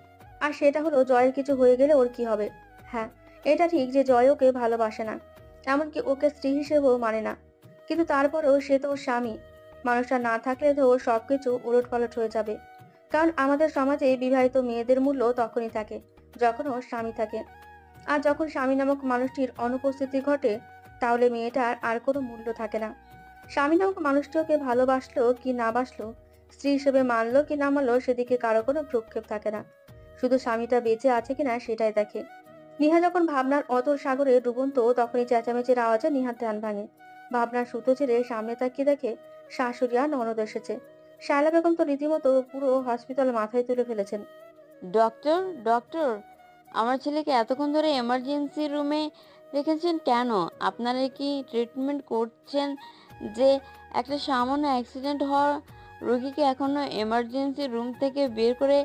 আর সেটা হলো জয়ের কিছু হয়ে গেলে ওর কি হবে। হ্যাঁ, এটা ঠিক যে জয় ওকে ভালোবাসে না, এমনকি ওকে স্ত্রী হিসেবেও মানে না, কিন্তু তারপরেও সে তো ওর স্বামী। মানুষটা না থাকলে তো ওর সবকিছু উলটপালট হয়ে যাবে। কারণ আমাদের সমাজে বিবাহিত মেয়েদের মূল্য তখনই থাকে যখন ওর স্বামী থাকে। আর যখন স্বামী নামক মানুষটির অনুপস্থিতি ঘটে, তাহলে মেয়েটার আর কোনো মূল্য থাকে না। স্বামী নামক মানুষটি ওকে ভালোবাসলো কি না বাসলো, স্ত্রী হিসেবে মানলো কি না মানলো, সেদিকে কারো কোনো ভ্রুক্ষেপ থাকে না। শুধু স্বামীটা বেঁচে আছে কিনা সেটাই দেখে। নিহা যখন ভাবনার অতল সাগরে ডুবন্ত তখনই চেঁচামেচির আওয়াজে নিহার ধ্যান ভাঙে। ভাবনার সুতো ছেড়ে সামনে তাকিয়ে দেখে শাশুড়ি আর ননদ এসেছে। শায়লা বেগম তো রীতিমতো পুরো হসপিটাল মাথায় তুলে ফেলেছেন।
ডক্টর ডক্টর, আমার ছেলেকে এতক্ষণ ধরে এমার্জেন্সি রুমে রেখেছেন কেন? আপনারা কি ট্রিটমেন্ট করছেন যে একটা সামান্য অ্যাক্সিডেন্ট হওয়া রোগীকে এখনো এমার্জেন্সি রুম থেকে বের করে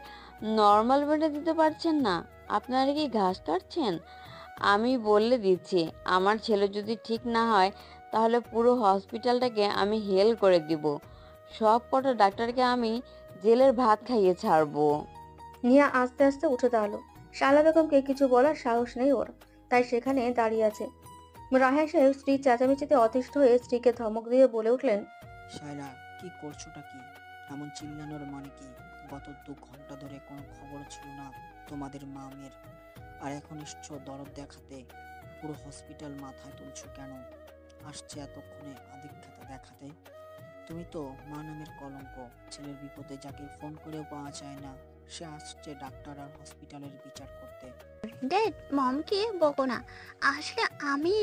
নর্মাল বেডে দিতে পারছেন না? আপনারা কি ঘাস কাটছেন? আমি বলে দিচ্ছি, আমার ছেলে যদি ঠিক না হয় তাহলে পুরো হসপিটালটাকে আমি হেল করে দিব। সব কটা ডাক্তারকে আমি জেলের ভাত খাইয়ে ছাড়বো।
নিহা আস্তে আস্তে উঠে দাঁড়ালো। শায়লা বেগমকে কিছু বলার সাহস নেই ওর, তাই সেখানে দাঁড়িয়ে আছে। রাহেয়া সাহেব স্ত্রীর চেঁচামেচিতে অতিষ্ঠ হয়ে স্ত্রীকে ধমক দিয়ে বলে উঠলেন,
শায়লা, কি করছোটা কি? এমন চিল্লানোর মানে কি? গত 2 ঘন্টা ধরে কোনো খবর ছিল না তোমাদের মামের, আর এখন এসছো দরদ দেখাতে। পুরো হসপিটাল মাথায় তুলছো কেন? আসছে এতক্ষণে আদিক্ষেতা দেখাতে। তুমি তো মা নামের কলঙ্ক। ছেলের বিপদে যাকে ফোন করেও পাওয়া যায় না, সে আসছে ডাক্তার আর হসপিটালের বিচার করতে।
ড্যাড, মমকে বকো না। আসলে আমি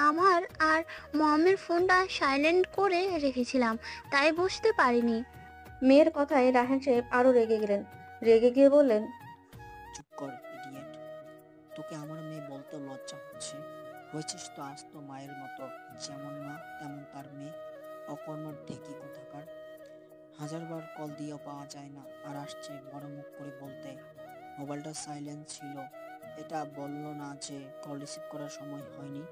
আমার আর মমের ফোনটা সাইলেন্ট করে রেখেছিলাম, তাই বুঝতে পারিনি।
মেয়ের কথায় রাহেন সাহেব আরো রেগে গেলেন। রেগে গিয়ে বললেন,
চুপ কর ইডিয়েট। তোকে আমার মেয়ে বলতে লজ্জা হচ্ছে? হয়েছিস তো আজ তো মায়ের মতো, যেমন মা তেমন তার মেয়ে। অকর্মর ঢেকি কোথাকার। 1000বার কল দিয়েও পাওয়া যায় না, আর আসছে বড় মুখ করে বলতে মোবাইলটা সাইলেন্ট ছিল। এটা বললো না যে কল রিসিভ করার সময় হয়নি?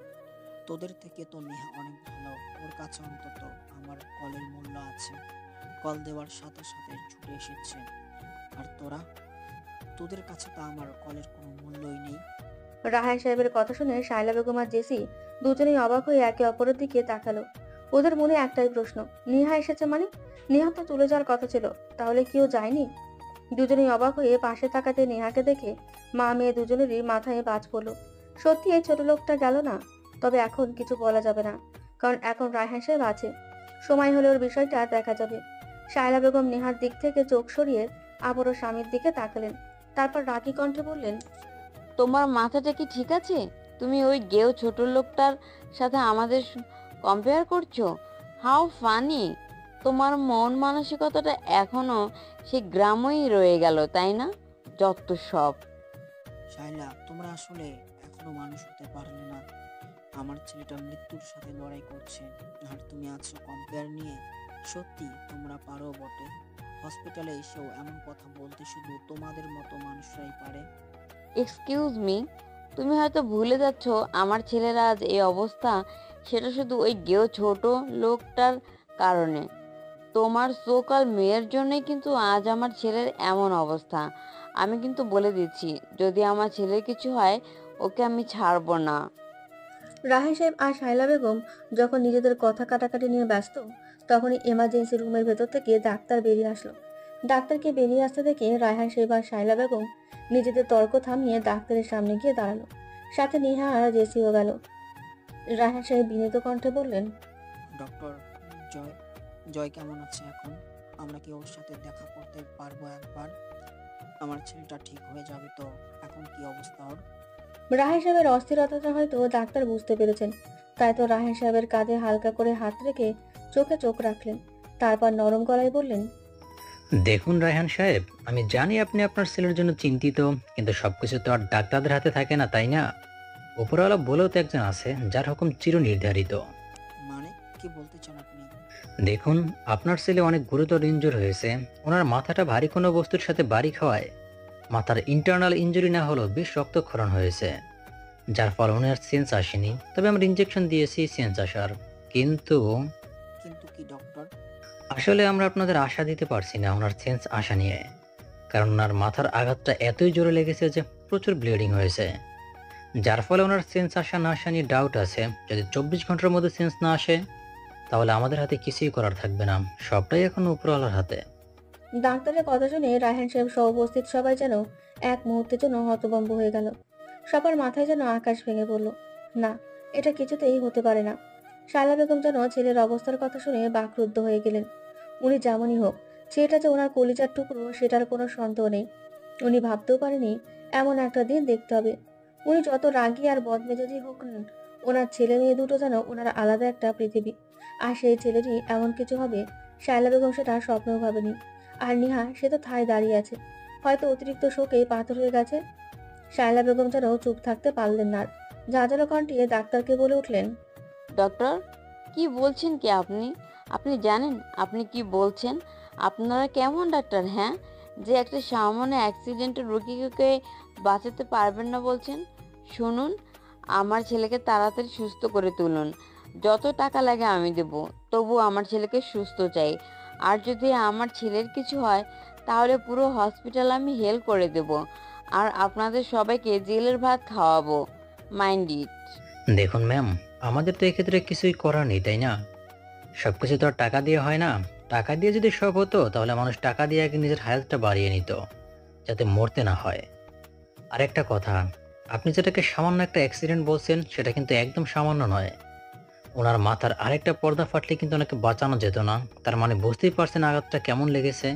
তোদের থেকে তো নেহা অনেক ভালো, ওর কাছে অন্তত আমার কলের মূল্য আছে। কল দেওয়ার সাথে সাথে ছুটে এসেছে। আর তোদের কাছে তো আমার কলের কোনো মূল্যই নেই।
রাহেয়া সাহেবের কথা শুনে শায়লা বেগম আর জেসি দুজনেই অবাক হয়ে একে অপরের দিকে তাকালো। ওদের মনে একটাই প্রশ্ন, নিহা এসেছে মানে? নিহা তো চলে যাওয়ার কথা ছিল, তাহলে কেউ যায়নি? দুজনেই অবাক হয়ে পাশে তাকাতে নেহাকে দেখে মা মেয়ে দুজনেরই মাথায় বাজ পড়লো। সত্যি এই ছোট লোকটা গেল না? তবে এখন কিছু বলা যাবে না, কারণ এখন রায়হান সাহেব আছে। সময় হলে ওর বিষয়টা দেখা যাবে। শায়লা বেগম নেহার দিক থেকে চোখ সরিয়ে আবারও স্বামীর দিকে তাকালেন। তারপর রাগী কণ্ঠে বললেন,
তোমার মাথাটা কি ঠিক আছে? তুমি ওই গেও ছোট লোকটার সাথে আমাদের কম্পেয়ার করছো? How funny! তোমার মন মানসিকতাটা এখনো সেই গ্রামেই রয়ে গেল, তাই না? যত সব।
শায়লা, তোমরা আসলে এখনো মানুষ হতে পারলে না। আমার ছেলেটা মৃত্যুর সাথে লড়াই করছে, আর তুমি আছো কম্পেয়ার নিয়ে। সত্যি তোমরা পারো বটে। হসপিটালে এসেও এমন কথা বলতে শুধু তোমাদের মতো মানুষরাই পারে।
এক্সকিউজ মি, তুমি হয়তো ভুলে যাচ্ছ আমার ছেলের আজ এই অবস্থা সেটা শুধু ওই গেও ছোট লোকটার কারণে। তোমার সোকাল মেয়ের জন্যই কিন্তু আজ আমার ছেলের এমন অবস্থা। আমি কিন্তু বলে দিচ্ছি, যদি আমার ছেলের কিছু হয় ওকে আমি ছাড়বো না।
রাহেন সাহেব আর শায়লা বেগম যখন নিজেদের কথা কাটাকাটি নিয়ে ব্যস্ত, তখনই এমার্জেন্সি রুমের ভেতর থেকে ডাক্তার বেরিয়ে আসলো। ডাক্তারকে বেরিয়ে আসতে দেখে রায়হান সাহেব আর শায়লা বেগম নিজেদের তর্ক থামিয়ে ডাক্তারের সামনে গিয়ে দাঁড়ালো। সাথে নেহা আর জেসিও গেল। রায়হান সাহেব বিনীত কণ্ঠে বললেন,
ডক্টর, জয় জয় কেমন আছে এখন? আমরা কি ওর সাথে দেখা করতে পারবো একবার? আমার ছেলেটা ঠিক হয়ে যাবে তো? এখন কি অবস্থা ওর?
রাহেন সাহেবের অস্থিরতাটা হয়তো ডাক্তার বুঝতে পেরেছেন, তাই তো রাহেন সাহেবের কাঁধে হালকা করে হাত রেখে চোখে চোখ রাখলেন। তারপর নরম গলায় বললেন,
দেখুন রায়হান সাহেব, আমি জানি আপনি আপনার ছেলের জন্য চিন্তিত, কিন্তু সবকিছু তো আর ডাক্তারদের হাতে থাকে না, তাই না? উপরওয়ালা বলেও তো একজন আছে যার হুকুম চিরনির্ধারিত।
মানে কি বলতে চান আপনি?
দেখুন, আপনার ছেলে অনেক গুরুতর ইনজুর হয়েছে। ওনার মাথাটা ভারী কোনো বস্তুর সাথে বাড়ি খাওয়ায় মাথার ইন্টারনাল ইনজুরি না হলেও বেশ রক্তক্ষরণ হয়েছে, যার ফলে ওনার সেন্স আসেনি। তবে আমরা ইনজেকশন দিয়েছি সেন্স আসার। কিন্তু
কিন্তু কি ডক্টর?
আসলে আমরা আপনাদের আশা দিতে পারছি না ওনার সেন্স আসা নিয়ে, কারণ ওনার মাথার আঘাতটা এতই জোরে লেগেছে যে প্রচুর ব্লিডিং হয়েছে, যার ফলে ওনার সেন্স আসা না আসা নিয়ে ডাউট আছে। যদি 24 ঘন্টার মধ্যে সেন্স না আসে তাহলে আমাদের হাতে কিছুই করার থাকবে না, সবটাই এখন উপরওয়ালার হাতে।
ডাক্তারের কথা শুনে রায়হান সাহেব সহ উপস্থিত সবাই যেন এক মুহূর্তের জন্য হতভম্ব হয়ে গেল। সবার মাথায় যেন আকাশ ভেঙে পড়ল। না, এটা কিছুতেই হতে পারে না। শায়লা বেগম যেন ছেলের অবস্থার কথা শুনে বাকরুদ্ধ হয়ে গেলেন। উনি যেমনই হোক, ছেলেটা যে ওনার কলিজার টুকরো সেটার কোনো সন্দেহ নেই। উনি ভাবতেও পারেনি এমন একটা দিন দেখতে হবে। উনি যত রাগী আর বদমেজাজি হোক না, ওনার ছেলে মেয়ে দুটো যেন ওনার আলাদা একটা পৃথিবী। আর সেই ছেলেটি এমন কিছু হবে শায়লা বেগম সেটা স্বপ্নেও ভাবেনি। আর নিহা সে তো ঠায় দাঁড়িয়ে আছে, হয়তো অতিরিক্ত শোকে পাথর হয়ে গেছে। শায়লা বেগম যেন চুপ থাকতে পারলেন না, ঝাঁঝালো কণ্ঠে ডাক্তারকে বলে উঠলেন,
ডক্টর, কি বলছেন কি আপনি? আপনি জানেন আপনি কি বলছেন? আপনারা কেমন ডাক্তার, হ্যাঁ, যে একটা সামান্য অ্যাক্সিডেন্টের রোগীকে বাঁচাতে পারবেন না বলছেন? শুনুন, আমার ছেলেকে তাড়াতাড়ি সুস্থ করে তুলুন। যত টাকা লাগে আমি দেব, তবু আমার ছেলেকে সুস্থ চাই। আর যদি আমার ছেলের কিছু হয় তাহলে পুরো হসপিটাল আমি হেল করে দেব, আর আপনাদের সবাইকে জেলের ভাত খাওয়াবো। Mind it.
দেখুন ম্যাম, আমাদের তো এক্ষেত্রে কিছুই করার নেই, তাই না? সবকিছু তো আর টাকা দিয়ে হয় না। টাকা দিয়ে যদি সব হতো তাহলে মানুষ টাকা দিয়ে আগে নিজের হেলথটা বাড়িয়ে নিত, যাতে মরতে না হয়। আর একটা কথা, আপনি যেটাকে সামান্য একটা অ্যাক্সিডেন্ট বলছেন সেটা কিন্তু একদম সামান্য নয়। ওনার মাথার আরেকটা পর্দা ফাটলে কিন্তু ওনাকে বাঁচানো যেত না। তার মানে বুঝতেই পারছেন আঘাতটা কেমন লেগেছে।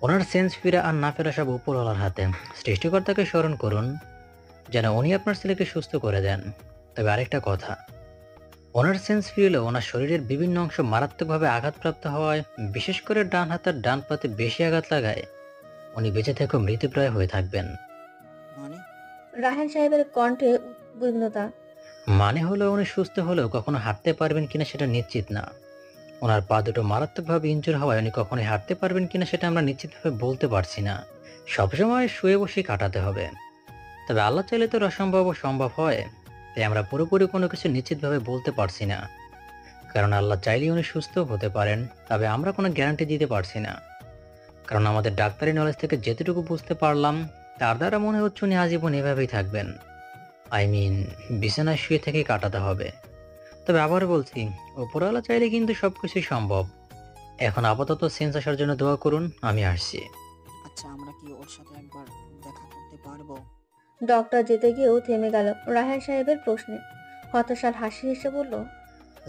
ওনার সেন্স ফিরা আর না ফেরা সব উপরওয়ালার হাতে। সৃষ্টিকর্তাকে স্মরণ করুন যেন উনি আপনার ছেলেকে সুস্থ করে দেন। তবে আরেকটা কথা, ওনার সেন্স ফিরলেও ওনার শরীরের বিভিন্ন অংশ মারাত্মকভাবে আঘাতপ্রাপ্ত হওয়ায়, বিশেষ করে ডান হাতের ডান পাতে বেশি আঘাত লাগায় উনি বেঁচে থেকেও মৃতপ্রায় হয়ে থাকবেন।
মানে?
রায়হান সাহেবের কণ্ঠে উদ্বিগ্নতা।
মানে হলো উনি সুস্থ হলেও কখনো হাঁটতে পারবেন কিনা সেটা নিশ্চিত না। ওনার পা দুটো মারাত্মকভাবে ইনজুর হওয়ায় উনি কখনোই হাঁটতে পারবেন কিনা সেটা আমরা নিশ্চিতভাবে বলতে পারছি না। সবসময় শুয়ে বসে কাটাতে হবে। তবে আল্লাহ চাইলে তো অসম্ভব সম্ভব হয়, তাই আমরা পুরোপুরি কোনো কিছু নিশ্চিতভাবে বলতে পারছি না। কারণ আল্লাহ চাইলেই উনি সুস্থ হতে পারেন, তবে আমরা কোনো গ্যারান্টি দিতে পারছি না। কারণ আমাদের ডাক্তারি নলেজ থেকে যেতটুকু বুঝতে পারলাম তার দ্বারা মনে হচ্ছে উনি আজীবন এভাবেই থাকবেন। বিছানায় শুয়ে থেকেই কাটাতে হবে। তবে আবার বলছি, উপরওয়ালা চাইলে কিন্তু সবকিছুই সম্ভব। এখন আপাতত সেন্স আসার জন্য দোয়া করুন, আমি আসছি।
আচ্ছা, আমরা কি ওর সাথে একবার দেখা করতে পারবো?
ডক্টর যেতে গিয়েও থেমে গেল রায়হান সাহেবের প্রশ্নে। হতাশার হাসি হেসে বলল,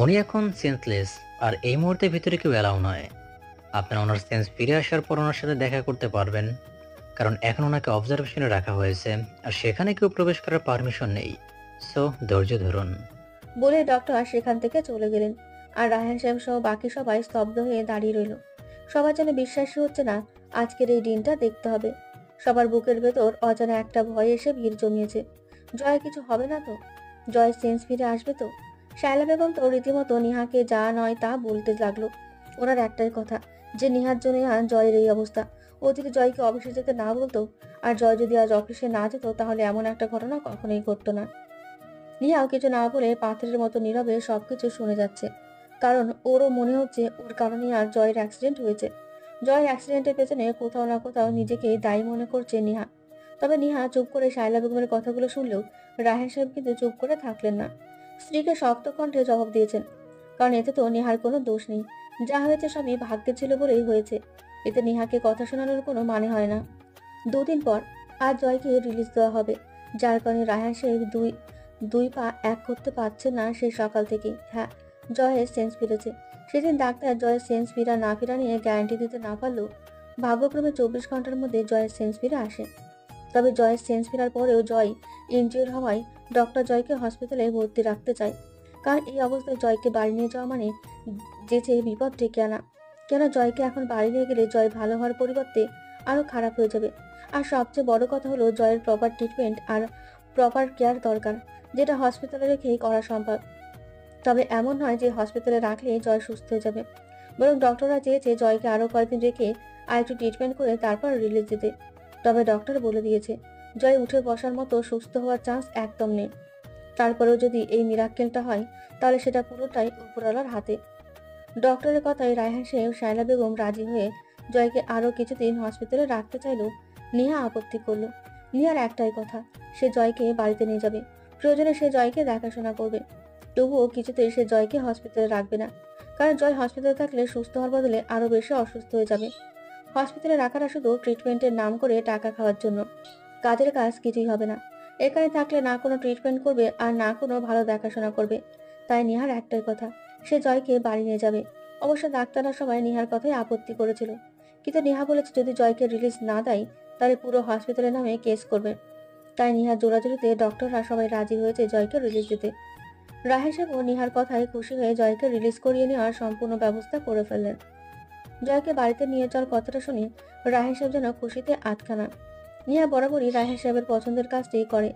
উনি এখন সেন্সলেস, আর এই মুহূর্তে ভিতরে কেউ এলাও নয়। আপনার ওনার সেন্স ফিরে আসার পর ওনার সাথে দেখা করতে পারবেন, কারণ এখন ওনাকে অবজারভেশনে রাখা হয়েছে আর সেখানে কেউ প্রবেশ করার পারমিশন নেই। সো ধৈর্য ধরুন।
বলে ডক্টর সেখান থেকে চলে গেলেন। আর রায়হান সাহেব সহ বাকি সবাই স্তব্ধ হয়ে দাঁড়িয়ে রইল। সবার যেন বিশ্বাসই হচ্ছে না আজকের এই দিনটা দেখতে হবে। সবার বুকের ভেতর অজানা একটা ভয় এসে ভিড় জমিয়েছে। জয়ের কিছু হবে না তো? জয়ের সেন্স ফিরে আসবে তো? শায়লা বেগম তো রীতিমতো নিহাকে যা নয় তা বলতে লাগলো। ওনার একটাই কথা, যে নিহার জন্য আজ জয়ের এই অবস্থা। ও যদি জয়কে অফিসে যেতে না বলতো, আর জয় যদি আজ অফিসে না যেত, তাহলে এমন একটা ঘটনা কখনোই ঘটতো না। নিহাও কিছু না বলে পাথরের মতো নীরবে সবকিছু শুনে যাচ্ছে। কারণ ওরও মনে হচ্ছে ওর কারণে আর জয়ের অ্যাক্সিডেন্ট হয়েছে। জয়ের অ্যাক্সিডেন্টের পেছনে কোথাও না কোথাও নিজেকে দায়ী মনে করছে নিহা। তবে নিহা চুপ করে শায়লা বেগমের কথাগুলো শুনলেও রায়হান সাহেব কিন্তু চুপ করে থাকলেন না। স্ত্রীকে শক্ত কণ্ঠে জবাব দিয়েছেন, কারণ এতে তো নিহার কোনো দোষ নেই। যা হয়েছে সবই ভাগ্যে ছিল বলেই হয়েছে। এতে নিহাকে কথা শোনানোর কোনো মানে হয় না। দুদিন পর আজ জয়কে রিলিজ দেওয়া হবে, যার কারণে রায়হান সাহেব দুই পা এক করতে পারছে না সেই সকাল থেকেই। হ্যাঁ, জয়ের সেন্স ফিরেছে। সেদিন ডাক্তার জয়ের সেন্স ফিরা না ফিরা নিয়ে গ্যারান্টি দিতে না পারলেও ভাগ্যক্রমে 24 ঘন্টার মধ্যে জয়ের সেন্স ফিরে আসে। তবে জয়ের সেন্স ফেরার পরেও জয় ইনজিওর হওয়ায় ডক্টর জয়কে হসপিটালে ভর্তি রাখতে চায়। কারণ এই অবস্থায় জয়কে বাড়ি নিয়ে যাওয়া মানে যেচে বিপদ ডেকে আনা। কেন জয়কে এখন বাড়ি নিয়ে গেলে জয় ভালো হওয়ার পরিবর্তে আরো খারাপ হয়ে যাবে। আর সবচেয়ে বড় কথা হলো জয়ের প্রপার ট্রিটমেন্ট আর প্রপার কেয়ার দরকার, যেটা হসপিটালে রেখেই করা সম্ভব। তবে এমন নয় যে হসপিটালে রাখলে জয় সুস্থ হয়ে যাবে, বরং ডক্টররা চেয়েছে জয়কে আরো কয়েকদিন রেখে আর একটু ট্রিটমেন্ট করে তারপর রিলিজ দিতে। তবে ডক্টর বলে দিয়েছে জয় উঠে বসার মতো সুস্থ হওয়ার চান্স একদম নেই। তারপরেও যদি এই মিরাক্কেলটা হয় তাহলে সেটা পুরোটাই উপরওয়ালার হাতে। ডক্টরের কথায় রায়হান সাহেব শায়লা বেগম রাজি হয়ে জয়কে আরো কিছুদিন হসপিটালে রাখতে চাইলেও নেহা আপত্তি করলো। নেহার একটাই কথা, সে জয়কে বাড়িতে নিয়ে যাবে, প্রয়োজনে সে জয়কে দেখাশোনা করবে। তবুও কিছুতেই সে জয়কে হসপিটালে রাখবে না, কারণ জয় হসপিটালে থাকলে সুস্থ হওয়ার বদলে আরো বেশি অসুস্থ হয়ে যাবে। হসপিটালে রাখাটা শুধু ট্রিটমেন্টের নাম করে টাকা খাওয়ার জন্য, কাজের কাজ কিছুই হবে না। এখানে থাকলে না কোনো ট্রিটমেন্ট করবে আর না কোনো ভালো দেখাশোনা করবে। তাই নিহার একটাই কথা, সে জয়কে বাড়ি নিয়ে যাবে। অবশ্য ডাক্তাররা সবাই নিহার কথায় আপত্তি করেছিল, কিন্তু নেহা বলেছে যদি জয়কে রিলিজ না দেয় তাহলে পুরো হসপিটালের নামে কেস করবে। তাই নিহার জোরাজুরিতে ডক্টররা সবাই রাজি হয়েছে জয়কে রিলিজ দিতে। রাহেশ সাহেব ও নিহার কথায় খুশি হয়ে জয়কে রিলিজ করিয়ে নেওয়ার সম্পূর্ণ ব্যবস্থা করে ফেললেন। জয়কে বাড়িতে নিয়ে যাওয়ার কথাটা শুনে রাহেশ সাহেব যেন খুশিতে আটখানা। নিহা বরাবরই রায়হান সাহেবের পছন্দের কাজটি করে,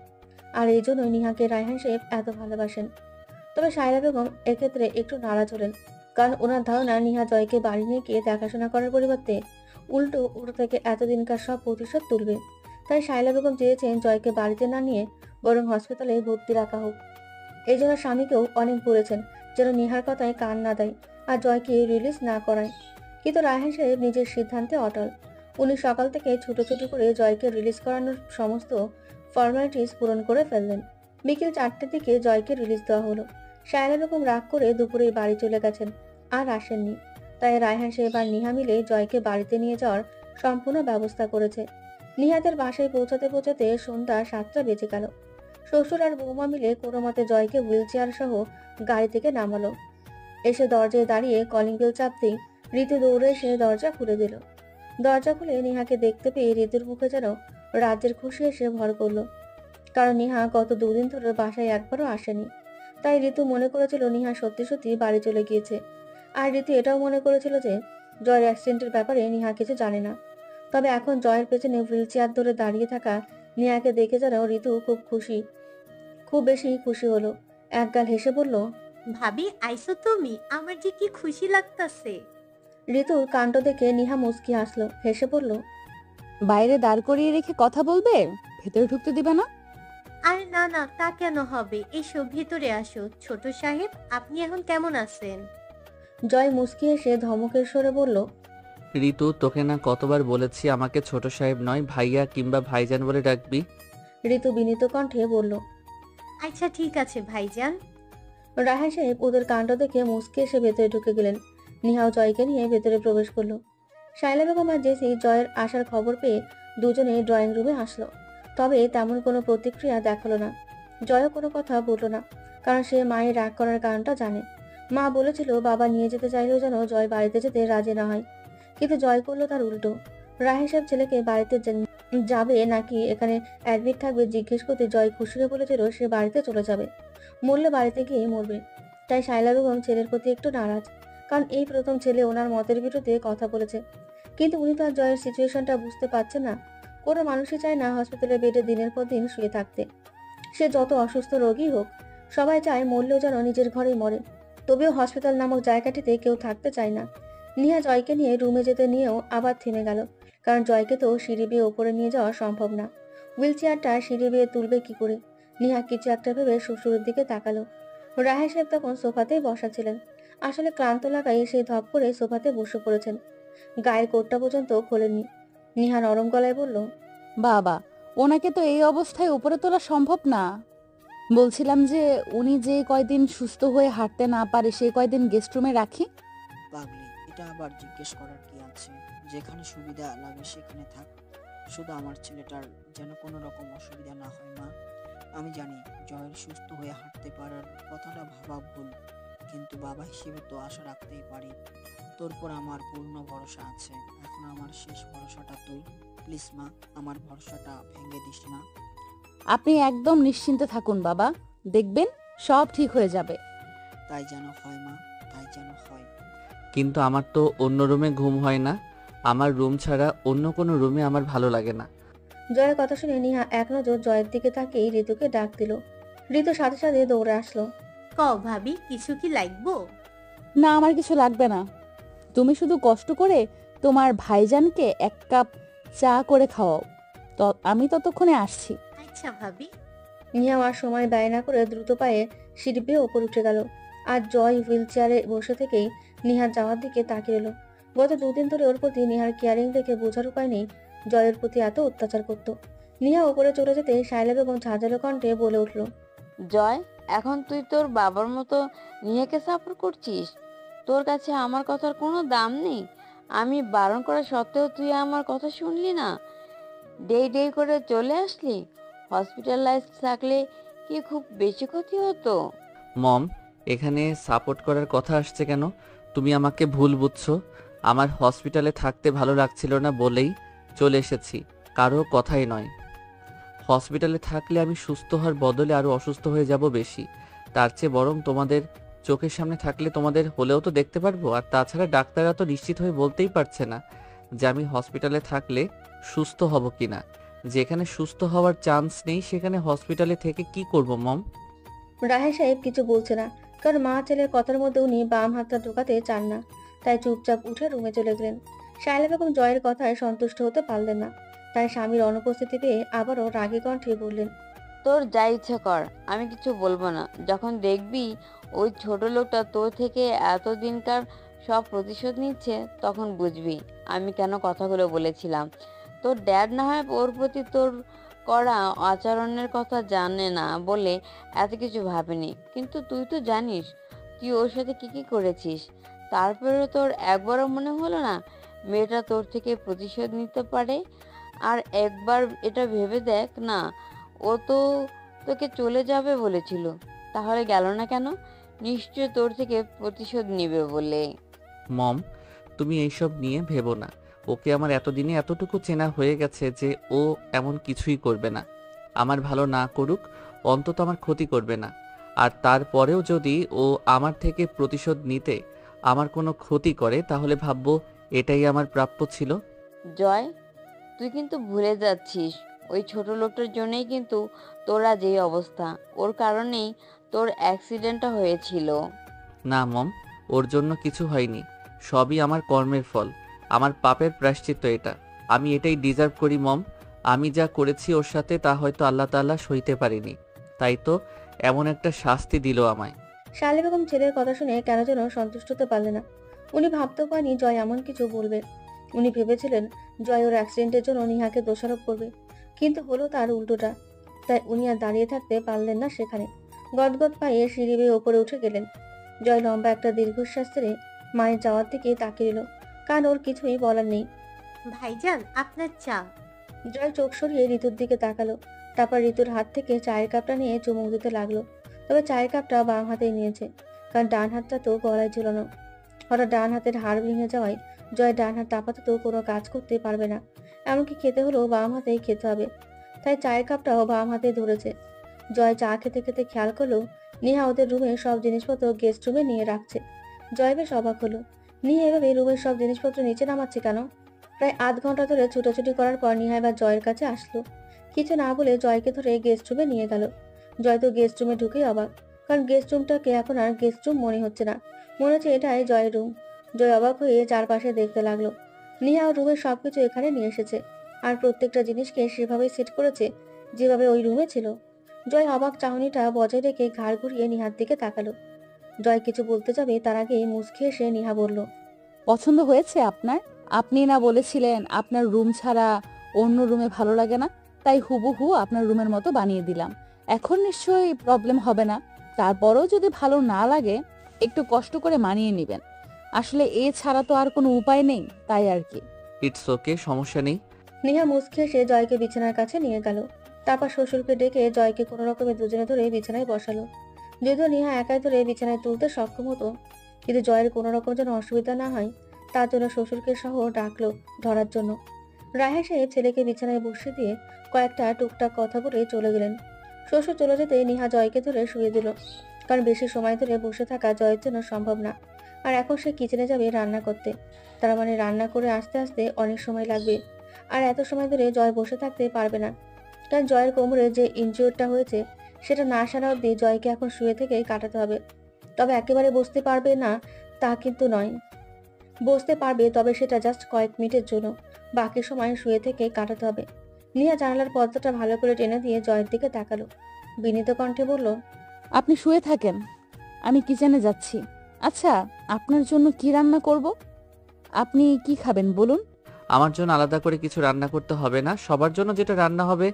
আর এই জন্যই নিহাকে রায়হান সাহেব এত ভালোবাসেন। তবে সায়রা বেগম এক্ষেত্রে একটু নারাজ হলেন, কারণ ওনার ধারণা নিহা জয়কে বাড়ি নিয়ে গিয়ে দেখাশোনা করার পরিবর্তে উল্টো ওর থেকে এতদিনকার সব প্রতিশোধ তুলবে। তাই সায়রা বেগম চেয়েছেন জয়কে বাড়িতে না নিয়ে বরং হসপিটালে ভর্তি রাখা হোক। এই জন্য স্বামীকেও অনেক বলেছেন যেন নিহার কথায় কান না দেয় আর জয়কে রিলিজ না করায়। কিন্তু রায়হান সাহেব নিজের সিদ্ধান্তে অটল। উনি সকাল থেকে ছুটোছুটি করে জয়কে রিলিজ করানোর সমস্ত ফর্মালিটিস পূরণ করে ফেললেন। বিকেল 4টের দিকে জয়কে রিলিজ দেওয়া হলো। সায়রা বেগম রাগ করে দুপুরে বাড়ি চলে গেছেন, আর আসেননি। তাই রায়হান সাহেব আর নিহা মিলে জয়কে বাড়িতে নিয়ে যাওয়ার সম্পূর্ণ ব্যবস্থা করেছে। নিহাদের বাসায় পৌঁছাতে পৌঁছাতে সন্ধ্যা 7টা বেজে গেল। শ্বশুর আর বৌমা মিলে কোনো মতে জয়কে হুইল চেয়ার সহ গাড়ি থেকে নামালো। এসে দরজায় দাঁড়িয়ে কলিং বেল চাপতেই ঋতু দৌড়ে এসে দরজা খুলে দিল। দরজা খুলে নিহাকে দেখতে পেয়ে ঋতুর মুখে যেন রাজ্যের খুশি এসে ভর করলো, কারণ নিহা গত 2 দিন ধরে বাসায় একবারও আসেনি। তাই ঋতু মনে করেছিল নিহা সত্যি সত্যি বাড়ি চলে গিয়েছে। আর ঋতু এটাও মনে করেছিল যে জয়ের অ্যাক্সিডেন্টের ব্যাপারে নিহা কিছু জানে না। তবে এখন জয়ের পেছনে হুইল চেয়ার ধরে দাঁড়িয়ে থাকা নিহাকে দেখে যেন ঋতু খুব বেশি খুশি হলো। একগাল হেসে বলল,
ভাবি আইসো তুমি, আমার যে কি খুশি লাগতাছে।
ঋতুর কাণ্ড দেখে নিহা মুচকি হাসলো, হেসে বলল,
বাইরে দাঁড় করিয়ে রেখে কথা বলবে, ভেতরে ঢুকতে দিবে না?
আরে না না, তা কেন হবে, এসো ভিতরে আসো। ছোট সাহেব, আপনি এখন কেমন আছেন?
জয় মুচকি হেসে ধমকের স্বরে বলল,
ঋতু, তোকে না কতবার বলেছি আমাকে ছোট সাহেব নয় ভাইয়া কিংবা ভাইজান বলে ডাকবি।
ঋতু বিনীত কণ্ঠে বলল,
আচ্ছা ঠিক আছে ভাইজান।
রায়হান সাহেব ওদের কাণ্ড দেখে মুচকি এসে ভেতরে ঢুকে গেলেন। নিহাও জয়কে নিয়ে ভেতরে প্রবেশ করলো। শায়লা বেগম আর জেসি জয়ের আসার খবর পেয়ে দুজনে ড্রয়িং রুমে আসলো। তবে তেমন কোনো প্রতিক্রিয়া দেখালো না। জয়ও কোনো কথা বললো না, কারণ সে মায়ের রাগ করার কারণটা জানে। মা বলেছিল বাবা নিয়ে যেতে চাইলেও যেন জয় বাড়িতে যেতে রাজি না হয়, কিন্তু জয় করলো তার উল্টো। রায়হান সাহেব ছেলেকে বাড়িতে যাবে নাকি এখানে অ্যাডমিট থাকবে জিজ্ঞেস করতে জয় খুশি হয়ে বলেছিল সে বাড়িতে চলে যাবে, মরলে বাড়িতে গিয়ে মরবে। তাই শায়লা বেগম ছেলের প্রতি একটু নারাজ, কারণ এই প্রথম ছেলে ওনার মতের বিরুদ্ধে কথা বলেছে। কিন্তু উনি তো আর জয়ের সিচুয়েশনটা বুঝতে পারছেন না। কোনো মানুষই চায় না হসপিটালের বেডে দিনের পর দিন শুয়ে থাকতে। সে যত অসুস্থ রোগী হোক, সবাই চায় মরলেও যেন নিজের ঘরেই মরে। তবেও হসপিটাল নামক জায়গাটিতে কেউ থাকতে চায় না। নিহা জয়কে নিয়ে রুমে যেতে নিয়েও আবার থেমে গেল, কারণ জয়কে তো সিঁড়ি বেয়ে ওপরে নিয়ে যাওয়া সম্ভব না। হুইল চেয়ারটা সিঁড়ি বেয়ে তুলবে কি করে? নিহা কিছু একটা ভেবে শ্বশুরের দিকে তাকালো। রাহেশ সাহেব তখন সোফাতেই বসা ছিলেন। আসলে ক্লান্ত লাগায় সেই ধপ করে সোফাতে বসে পড়েছেন, গায়ের কোটটা পর্যন্ত খোলেননি। নিহা নরম গলায় বলল,
বাবা, ওনাকে তো এই অবস্থায় উপরে তোলা সম্ভব না। বলছিলাম যে উনি যে কয়দিন সুস্থ হয়ে হাঁটতে না পারে সেই কয়দিন গেস্ট রুমে রাখি।
পাগলি, এটা আবার জিজ্ঞেস করার কি আছে? যেখানে সুবিধা লাগে সেখানে থাক। শুধু আমার ছেলেটার যেন কোনো রকম অসুবিধা না হয় মা। আমি জানি জয়ের সুস্থ হয়ে হাঁটতে পারার কথাটা ভাবা ভুল, কিন্তু বাবা হিসেবে তো আশা রাখতেই পারি। তোর পর আমার পূর্ণ ভরসা আছে। এখন আমার শেষ ভরসাটা তুই। প্লিজ মা, আমার ভরসাটা ভেঙে দিস না।
আপনি একদম নিশ্চিন্তে থাকুন বাবা, দেখবেন সব ঠিক হয়ে যাবে।
তাই যেন হয় মা, তাই যেন হয়।
কিন্তু আমার তো অন্য রুমে ঘুম হয় না। আমার রুম ছাড়া অন্য কোনো রুমে আমার ভালো লাগে না।
জয়ের কথা শুনে নিহা এক নজর জয়ের দিকে তাকিয়ে ঋতুকে ডাক দিল। ঋতু সাথে সাথে দৌড়ে আসলো।
ভাবি, কিছু কি লাগবো?
না, আমার কিছু লাগবে না। তুমি শুধু কষ্ট করে তোমার ভাইজানকে 1 কাপ চা করে খাওয়াও, আমি ততক্ষণে আসছি।
আচ্ছা ভাবি।
নিহা আর সময় ব্যয় না করে দ্রুত পায়ে সিঁড়ি বেয়ে ওপর উঠে গেল। আর জয় হুইল চেয়ারে বসে থেকেই নিহার যাওয়ার দিকে তাকিয়ে এলো। গত 2 দিন ধরে ওর প্রতি নিহার কেয়ারিং দেখে বোঝার উপায় নেই জয়ের প্রতি এত অত্যাচার করত। নিহা উপরে চলে যেতে শায়লা বেগম ঝাঁঝালো কণ্ঠে বলে উঠল,
জয়, এখন তুই তোর বাবার মতো নিহাকে সাপোর্ট করছিস? তোর কাছে আমার কথার কোনো দাম নেই? আমি বারণ করা সত্ত্বেও তুই আমার কথা শুনলি না, ডে করে চলে আসলি। হসপিটালাইজ থাকলে কি খুব বেশি ক্ষতি হতো?
মম, এখানে সাপোর্ট করার কথা আসছে কেন? তুমি আমাকে ভুল বুঝছো। আমার হসপিটালে থাকতে ভালো লাগছিল না বলেই চলে এসেছি, কারো কথাই নয়। হসপিটালে থাকলে আমি সুস্থ হওয়ার বদলে আরো অসুস্থ হয়ে যাব বেশি। তার চেয়ে বরং তোমাদের চোখের সামনে থাকলে তোমাদের হলেও তো দেখতে পারবো। আর তাছাড়া ডাক্তাররা তো নিশ্চিত হয়ে বলতেই পারছে না যে আমি হসপিটালে থাকলে সুস্থ হব কিনা। যেখানে সুস্থ হওয়ার চান্স নেই সেখানে হসপিটালে থেকে কি করব মম?
রাহেন সাহেব কিছু বলছে না, কারণ মা ছেলের কথার মধ্যে উনি বাম হাতটা ঢোকাতে চান না। তাই চুপচাপ উঠে রুমে চলে গেলেন। শায়লা বেগম জয়ের কথায় সন্তুষ্ট হতে পারলেন না। তাই স্বামীর অনুপস্থিতি পেয়ে আবারও রাগী কণ্ঠে বললেন,
তোর যা ইচ্ছা কর, আমি কিছু বলবো না। যখন দেখবি ওই ছোট লোকটা তোর থেকে এতদিনকার সব প্রতিশোধ নিচ্ছে, তখন বুঝবি আমি কেন কথাগুলো বলেছিলাম। তোর ড্যাড না হয় ওর প্রতি তোর করা আচরণের কথা জানে না বলে এত কিছু ভাবেনি, কিন্তু তুই তো জানিস তুই ওর সাথে কি কি করেছিস। তারপরেও তোর একবারও মনে হলো না মেয়েটা তোর থেকে প্রতিশোধ নিতে পারে? আর একবার এটা ভেবে দেখ না, ও তো তোকে চলে যাবে বলেছিল, তাহলে গেল না কেন? নিশ্চয় তোর থেকে প্রতিশোধ নেবে বলে।
মম, তুমি এইসব নিয়ে ভেবো না। ওকে আমার এতদিনে এতটুকু চেনা হয়ে গেছে যে ও এমন কিছুই করবে না। আমার ভালো না করুক, অন্তত আমার ক্ষতি করবে না। আর তারপরেও যদি ও আমার থেকে প্রতিশোধ নিতে আমার কোনো ক্ষতি করে, তাহলে ভাববো এটাই আমার প্রাপ্য ছিল।
জয়, তুই কিন্তু ভুলে যাচ্ছিস ওই ছোট লোকটার জন্যই কিন্তু তোরা যেই অবস্থা, ওর কারণেই তোর অ্যাক্সিডেন্টটা হয়েছিল।
না মম, ওর জন্য কিছু হয়নি। সবই আমার কর্মের ফল, আমার পাপের প্রায়শ্চিত্ত এটা। আমি এটাই ডিজার্ভ করি মম। আমি যা করেছি ওর সাথে তা হয়তো আল্লাহ তাআলা সইতে পারিনি, তাই তো এমন একটা শাস্তি দিল আমায়।
শায়লা বেগম ছেলের কথা শুনে কেন যেন সন্তুষ্ট হতে পারলেন না। উনি ভাবতেও পারেনি জয় এমন কিছু বলবে। উনি ভেবেছিলেন জয় ওর অ্যাক্সিডেন্টের জন্য নিহাকে দোষারোপ করবে, কিন্তু হলো তার উল্টোটা। তাই উনি আর দাঁড়িয়ে থাকতে পারলেন না সেখানে। গদগদ পায়ে সিঁড়ি বেয়ে ওপরে উঠে গেলেন। জয় লম্বা একটা দীর্ঘশ্বাস ছেড়ে মায়ের যাওয়ার দিকে তাকিয়ে রইল, কারণ ওর কিছুই বলার নেই।
ভাইজান, আপনার চা।
জয় চোখ সরিয়ে ঋতুর দিকে তাকালো। তারপর ঋতুর হাত থেকে চায়ের কাপটা নিয়ে চুমুক দিতে লাগলো। তবে চায়ের কাপটা বাম হাতেই নিয়েছে, কারণ ডান হাতটা তো গলায় ঝুলানো। হঠাৎ ডান হাতের হাড় ভেঙে যাওয়ায় জয় ডান হাত আপাতত কোনো কাজ করতে পারবে না, এমনকি খেতে হলেও বাম হাতেই খেতে হবে। তাই চায়ের কাপটাও বাম হাতেই ধরেছে। জয় চা খেতে খেতে খেয়াল করলো নিহা ওদের রুমে সব জিনিসপত্র গেস্ট রুমে নিয়ে রাখছে। জয় বেশ অবাক হলো, নিহা এভাবে রুমের সব জিনিসপত্র নিচে নামাচ্ছে কেন? প্রায় আধ ঘন্টা ধরে ছুটোছুটি করার পর নিহা এবার জয়ের কাছে আসলো। কিছু না বলে জয়কে ধরে গেস্ট রুমে নিয়ে গেল। জয় তো গেস্ট রুমে ঢুকেই অবাক, কারণ গেস্ট রুমটাকে এখন আর গেস্ট রুম মনে হচ্ছে না, মনে হচ্ছে এটাই জয়ের রুম। জয় অবাক হয়ে চারপাশে দেখতে লাগলো। নিহা ওর রুমের সবকিছু এখানে নিয়ে এসেছে, আর প্রত্যেকটা জিনিসকে সেভাবেই সেট করেছে যেভাবে ওই রুমে ছিল। জয় অবাক চাহনিটা বজায় রেখে ঘাড় ঘুরিয়ে নিহার দিকে তাকালো। জয় কিছু বলতে যাবে তার আগে মুচকি এসে নিহা বলল,
পছন্দ হয়েছে আপনার? আপনি না বলেছিলেন আপনার রুম ছাড়া অন্য রুমে ভালো লাগে না, তাই হুবহু আপনার রুমের মতো বানিয়ে দিলাম। এখন নিশ্চয়ই প্রবলেম হবে না। তারপরেও যদি ভালো না লাগে একটু কষ্ট করে মানিয়ে নেবেন। আসলে এ ছাড়া তো আর কোনো উপায় নেই, তাই আর কি।
ইটস ওকে, সমস্যা নেই।
নিহা মুচকি এসে জয়কে বিছানার কাছে নিয়ে গেল। তারপর শ্বশুরকে ডেকে জয়কে কোনো রকমে দুজনে ধরে বিছানায় বসালো। যদিও নিহা একাই ধরে বিছানায় তুলতে সক্ষম হতো, কিন্তু জয়ের কোনো রকম যেন অসুবিধা না হয় তার জন্য শ্বশুরকে সহ ডাকলো ধরার জন্য। রাহেন সাহেব ছেলেকে বিছানায় বসিয়ে দিয়ে কয়েকটা টুকটাক কথা বলে চলে গেলেন। শ্বশুর চলে যেতে নিহা জয়কে ধরে শুয়ে দিল, কারণ বেশি সময় ধরে বসে থাকা জয়ের জন্য সম্ভব না। আর এখন সে কিচেনে যাবে রান্না করতে, তার মানে রান্না করে আসতে আসতে অনেক সময় লাগবে। আর এত সময় ধরে জয় বসে থাকতে পারবে না, কারণ জয়ের কোমরে যে ইনজিওরটা হয়েছে সেটা না সারা অব্দি জয়কে এখন শুয়ে থেকেই কাটাতে হবে। তবে একেবারে বসতে পারবে না তা কিন্তু নয়, বসতে পারবে, তবে সেটা জাস্ট কয়েক মিনিটের জন্য। বাকি সময় শুয়ে থেকে কাটাতে হবে। নিহা জানালার পর্দাটা ভালো করে টেনে দিয়ে জয়ের দিকে তাকালো, বিনীত কণ্ঠে বলল,
আপনি শুয়ে থাকেন, আমি কিচেনে যাচ্ছি। আচ্ছা, আপনার জন্য কি রান্না করব? আপনি কি খাবেন বলুন?
আমার জন্য আলাদা করে কিছু রান্না করতে হবে না, সবার জন্য যেটা রান্না হবে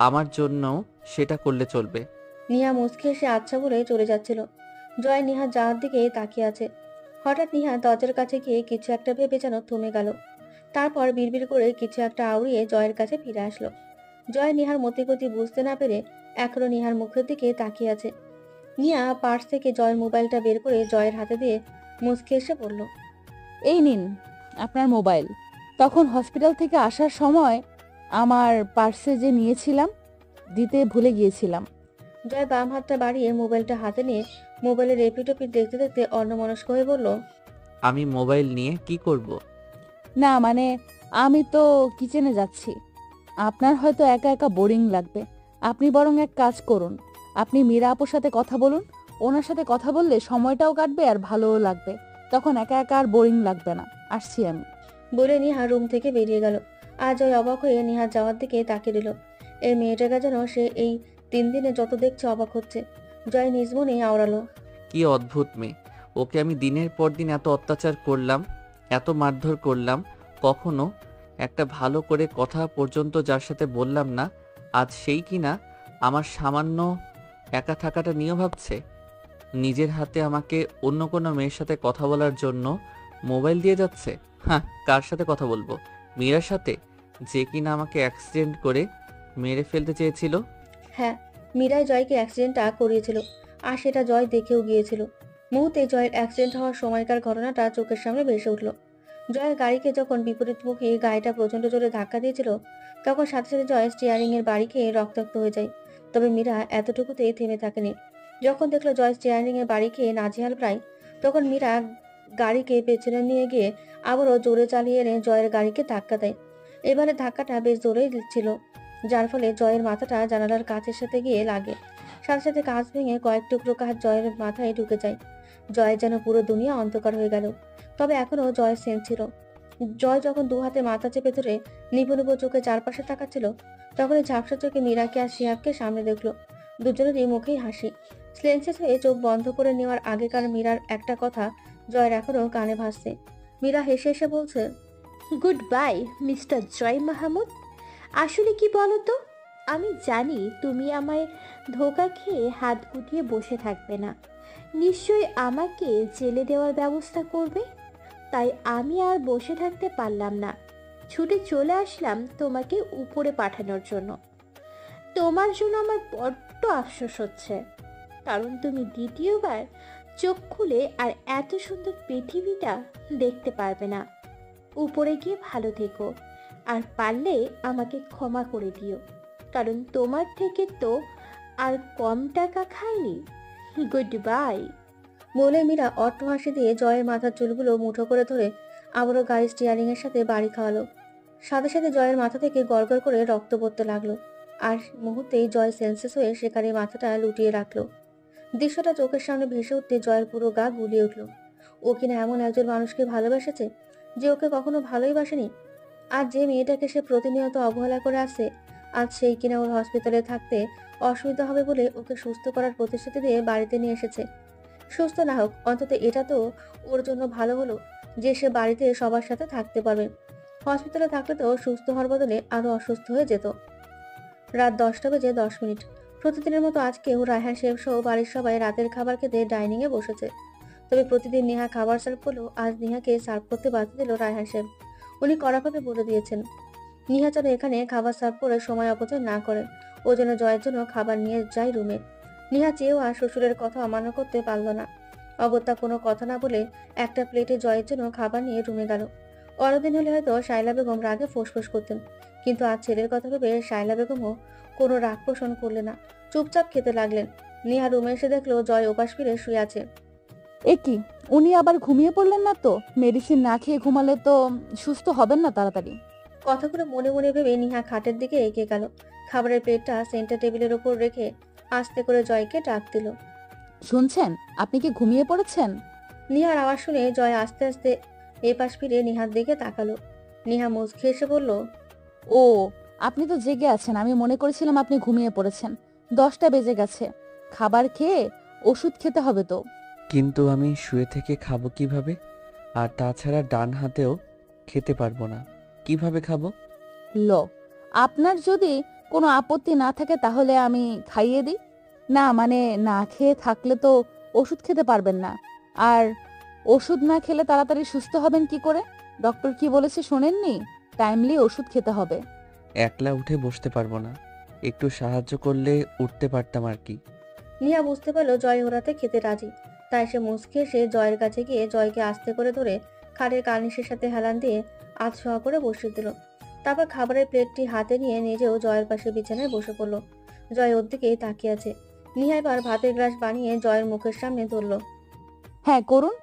আমার জন্য সেটা করলে চলবে।
নিহা মুচকি এসে আচ্ছা বলে চলে যাচ্ছিল। জয় নিহা যাওয়ার দিকে তাকিয়ে আছে। হঠাৎ নিহা দরজার কাছে গিয়ে কিছু একটা ভেবে যেন থমে গেল। তারপর বিড়বিড় করে কিছু একটা আউড়িয়ে জয়ের কাছে ফিরে আসলো। জয় নিহার মতিগতি বুঝতে না পেরে এখনো নিহার মুখের দিকে তাকিয়ে আছে। নিহা পার্স থেকে জয়ের মোবাইলটা বের করে জয়ের হাতে দিয়ে মুচকি এসে বলল,
এই নিন আপনার মোবাইল। তখন হসপিটাল থেকে আসার সময় আমার পার্সে যে নিয়েছিলাম দিতে ভুলে গিয়েছিলাম।
জয় বাম হাতটা বাড়িয়ে মোবাইলটা হাতে নিয়ে মোবাইলের রেপিটোপিট দেখতে দেখতে অন্যমনস্ক হয়ে বলল,
আমি মোবাইল নিয়ে কি করব?
না মানে আমি তো কিচেনে যাচ্ছি। আপনার হয়তো একা একা বোরিং লাগবে। আপনি বরং এক কাজ করুন, আপনি মীরা আপুর সাথে কথা বলুন। ওনার সাথে কথা বললে সময়টাও কাটবে আর ভালোও লাগবে। তখন একা একা আর বোরিং লাগবে না। আসছি আমি।
বলে নিহা রুম থেকে বেরিয়ে গেল। আর জয় অবাক হয়ে নিহার যাওয়ার দিকে তাকিয়ে দিল। এই মেয়েটাকে যেন সে এই 3 দিনে যত দেখছে অবাক হচ্ছে। জয় নিজ মনেই আওড়ালো,
কি অদ্ভুত মেয়ে! ওকে আমি দিনের পর দিন এত অত্যাচার করলাম, এত মারধর করলাম, কখনো একটা ভালো করে কথা পর্যন্ত যার সাথে বললাম না। আজ সেই কিনা আমার সামান্য একা থাকাটা নিয়েও ভাবছে। নিজের হাতে আমাকে অন্য কোনো মেয়ের সাথে কথা বলার জন্য মোবাইল দিয়ে যাচ্ছে। হ্যাঁ, কার সাথে কথা বলবো? মীরার সাথে, যে কিনা আমাকে অ্যাক্সিডেন্ট করে মেরে ফেলতে চেয়েছিল।
হ্যাঁ, মীরাই জয়কে অ্যাক্সিডেন্টটা করিয়েছিল আর সেটা জয় দেখেও গিয়েছিল। মুহূর্তে জয়ের অ্যাক্সিডেন্ট হওয়ার সময়কার ঘটনাটা চোখের সামনে ভেসে উঠল। জয়ের গাড়িকে যখন বিপরীতমুখী গাড়িটা প্রচণ্ড জোরে ধাক্কা দিয়েছিল, তখন সাথে সাথে জয় স্টিয়ারিং এর বাড়ি খেয়ে রক্তাক্ত হয়ে যায়। তবে মীরা এতটুকুতেই থেমে থাকেনি। যখন দেখলো জয় স্টিয়ারিং এর বাড়ি খেয়ে নাজেহাল প্রায়, তখন মীরা গাড়িকে পেছনে নিয়ে গিয়ে আবারও জোরে চালিয়ে এনে জয়ের গাড়িকে ধাক্কা দেয়। এবারে ধাক্কাটা বেশ জোরেই ছিল, যার ফলে জয়ের মাথাটা জানালার কাচের সাথে গিয়ে লাগে। সাথে সাথে কাঁচ ভেঙে কয়েক টুকরো কাঁচ জয়ের মাথায় ঢুকে যায়। জয়ের যেন পুরো দুনিয়া অন্ধকার হয়ে গেল। তবে এখনো জয়ের সেন্স ছিল। জয় যখন দু হাতে মাথা চেপে ধরে নিভু নিভু চোখে চারপাশে তাকাচ্ছিল, তখনই ঝাপসা চোখে মীরাকে আর শিহাবকে সামনে দেখলো। দুজনেরই মুখেই হাসি। সেন্সেস হয়ে চোখ বন্ধ করে নেওয়ার আগেকার মীরার একটা কথা জয়ের এখনো কানে ভাসছে। মীরা হেসে হেসে বলছে,
গুড বাই মিস্টার জয় মাহমুদ। আসলে কি বলো তো, আমি জানি তুমি আমায় ধোঁকা খেয়ে হাত গুটিয়ে বসে থাকবে না, নিশ্চয়ই আমাকে জেলে দেওয়ার ব্যবস্থা করবে। তাই আমি আর বসে থাকতে পারলাম না, ছুটে চলে আসলাম তোমাকে উপরে পাঠানোর জন্য। তোমার জন্য আমার বড্ড আফসোস হচ্ছে, কারণ তুমি দ্বিতীয়বার চোখ খুলে আর এত সুন্দর পৃথিবীটা দেখতে পারবে না। উপরে গিয়ে ভালো থেকো, আর পারলে আমাকে ক্ষমা করে দিও, কারণ তোমার থেকে তো আর কম টাকা খাইনি। Good bye.
বলে মীরা অট্ট হাসি দিয়ে জয়ের মাথার চুলগুলো মুঠো করে ধরে আবারও গাড়ি স্টিয়ারিং এর সাথে বাড়ি খাওয়ালো। সাথে সাথে জয়ের মাথা থেকে গড়গড় করে রক্ত পড়তে লাগলো। আর মুহূর্তেই জয় সেন্সেস হয়ে সেখানে মাথাটা লুটিয়ে রাখলো। দৃশ্যটা চোখের সামনে ভেসে উঠতে জয়ের পুরো গা গুলিয়ে উঠল। ও কিনা এমন একজন মানুষকে ভালোবেসেছে যে ওকে কখনো ভালোই বাসেনি। আর যে মেয়েটাকে সে প্রতিনিয়ত অবহেলা করে আসছে, আজ সেই কিনা ওর হসপিটালে থাকতে অসুবিধা হবে বলে ওকে সুস্থ করার প্রতিশ্রুতি দিয়ে বাড়িতে নিয়ে এসেছে। সুস্থ না হোক, অন্তত এটা তো ওর জন্য ভালো হলো যে সে বাড়িতে সবার সাথে থাকতে পারবে। হসপিটালে থাকলে তো সুস্থ হওয়ার বদলে আরো অসুস্থ হয়ে যেত। রাত 10টা বেজে 10 মিনিট। প্রতিদিনের মতো আজকেও রায়হান শেফ সহ বাড়ির সবাই রাতের খাবার খেতে ডাইনিং এ বসেছে। তবে প্রতিদিন নেহা খাবার সার্ভ করলেও আজ নেহাকে সার্ভ করতে বাধ্য দিল রায়হান শেফ। উনি কড়াভাবে বলে দিয়েছেন নেহা যেন এখানে খাবার সার্ভ করে সময় অপচয় না করে। ও যেন জয়ের জন্য খাবার নিয়ে যায় রুমে। নেহা চেয়েও আর শ্বশুরের কথা অমান্য করতে পারল না। অগত্যা কোনো কথা না বলে একটা প্লেটে জয়ের জন্য খাবার নিয়ে রুমে গেল। অন্যদিন হলে হয়তো শায়লা বেগম রাগে ফোঁসফোঁস করতেন, কিন্তু আজ ছেলের কথা ভেবে শায়লা বেগমও কোনো রাগ পোষণ করলেন না, চুপচাপ খেতে লাগলেন। নেহা রুমে এসে দেখলো জয় ওপাশ ফিরে শুয়ে আছে।
এ কি, উনি আবার ঘুমিয়ে পড়লেন না তো? মেডিসিন না খেয়ে ঘুমালে তো সুস্থ হবেন না তাড়াতাড়ি।
কথাগুলো মনে মনে ভেবে নেহা খাটের দিকে এগিয়ে গেল। খাবারের প্লেটটা সেন্টার টেবিলের ওপর রেখে আস্তে করে জয়কে ডাক দিল।
শুনছেন, আপনি কি ঘুমিয়ে পড়েছেন?
নেহার আওয়াজ শুনে জয় আস্তে আস্তে এপাশ ফিরে নেহার দিকে তাকালো। নেহা মুচকি এসে বলল,
ও, আপনি তো জেগে আছেন। আমি মনে করেছিলাম আপনি ঘুমিয়ে পড়েছেন। 10টা বেজে গেছে, খাবার খেয়ে ওষুধ খেতে হবে তো।
কিন্তু আমি শুয়ে থেকে খাবো কিভাবে? আর তাছাড়া ডান হাতেও খেতে পারবো না, কিভাবে খাবো?
ল, আপনার যদি কোনো আপত্তি না থাকে তাহলে আমি খাইয়ে দিই। না মানে না খেয়ে থাকলে তো ওষুধ খেতে পারবেন না। আর ওষুধ না খেলে তাড়াতাড়ি সুস্থ হবেন কি করে? ডক্টর কি বলেছে শোনেননি? টাইমলি ওষুধ খেতে হবে।
একলা উঠে বসতে পারবো না, একটু সাহায্য করলে উঠতে পারতাম আর কি।
নেহা বুঝতে পারলো জয় ওরাতে খেতে রাজি। তাই সে মুচকি এসে জয়ের কাছে গিয়ে জয়কে আস্তে করে ধরে খাটের কার্নিশের সাথে হেলান দিয়ে আধশোয়া করে বসিয়ে দিল। তারপর খাবারের প্লেটটি হাতে নিয়ে নিজেও জয়ের পাশে বিছানায় বসে পড়লো। জয় ওর দিকেই তাকিয়ে আছে। নিহা এবার ভাতের গ্লাস বানিয়ে জয়ের মুখের সামনে ধরল।
হ্যাঁ করুন।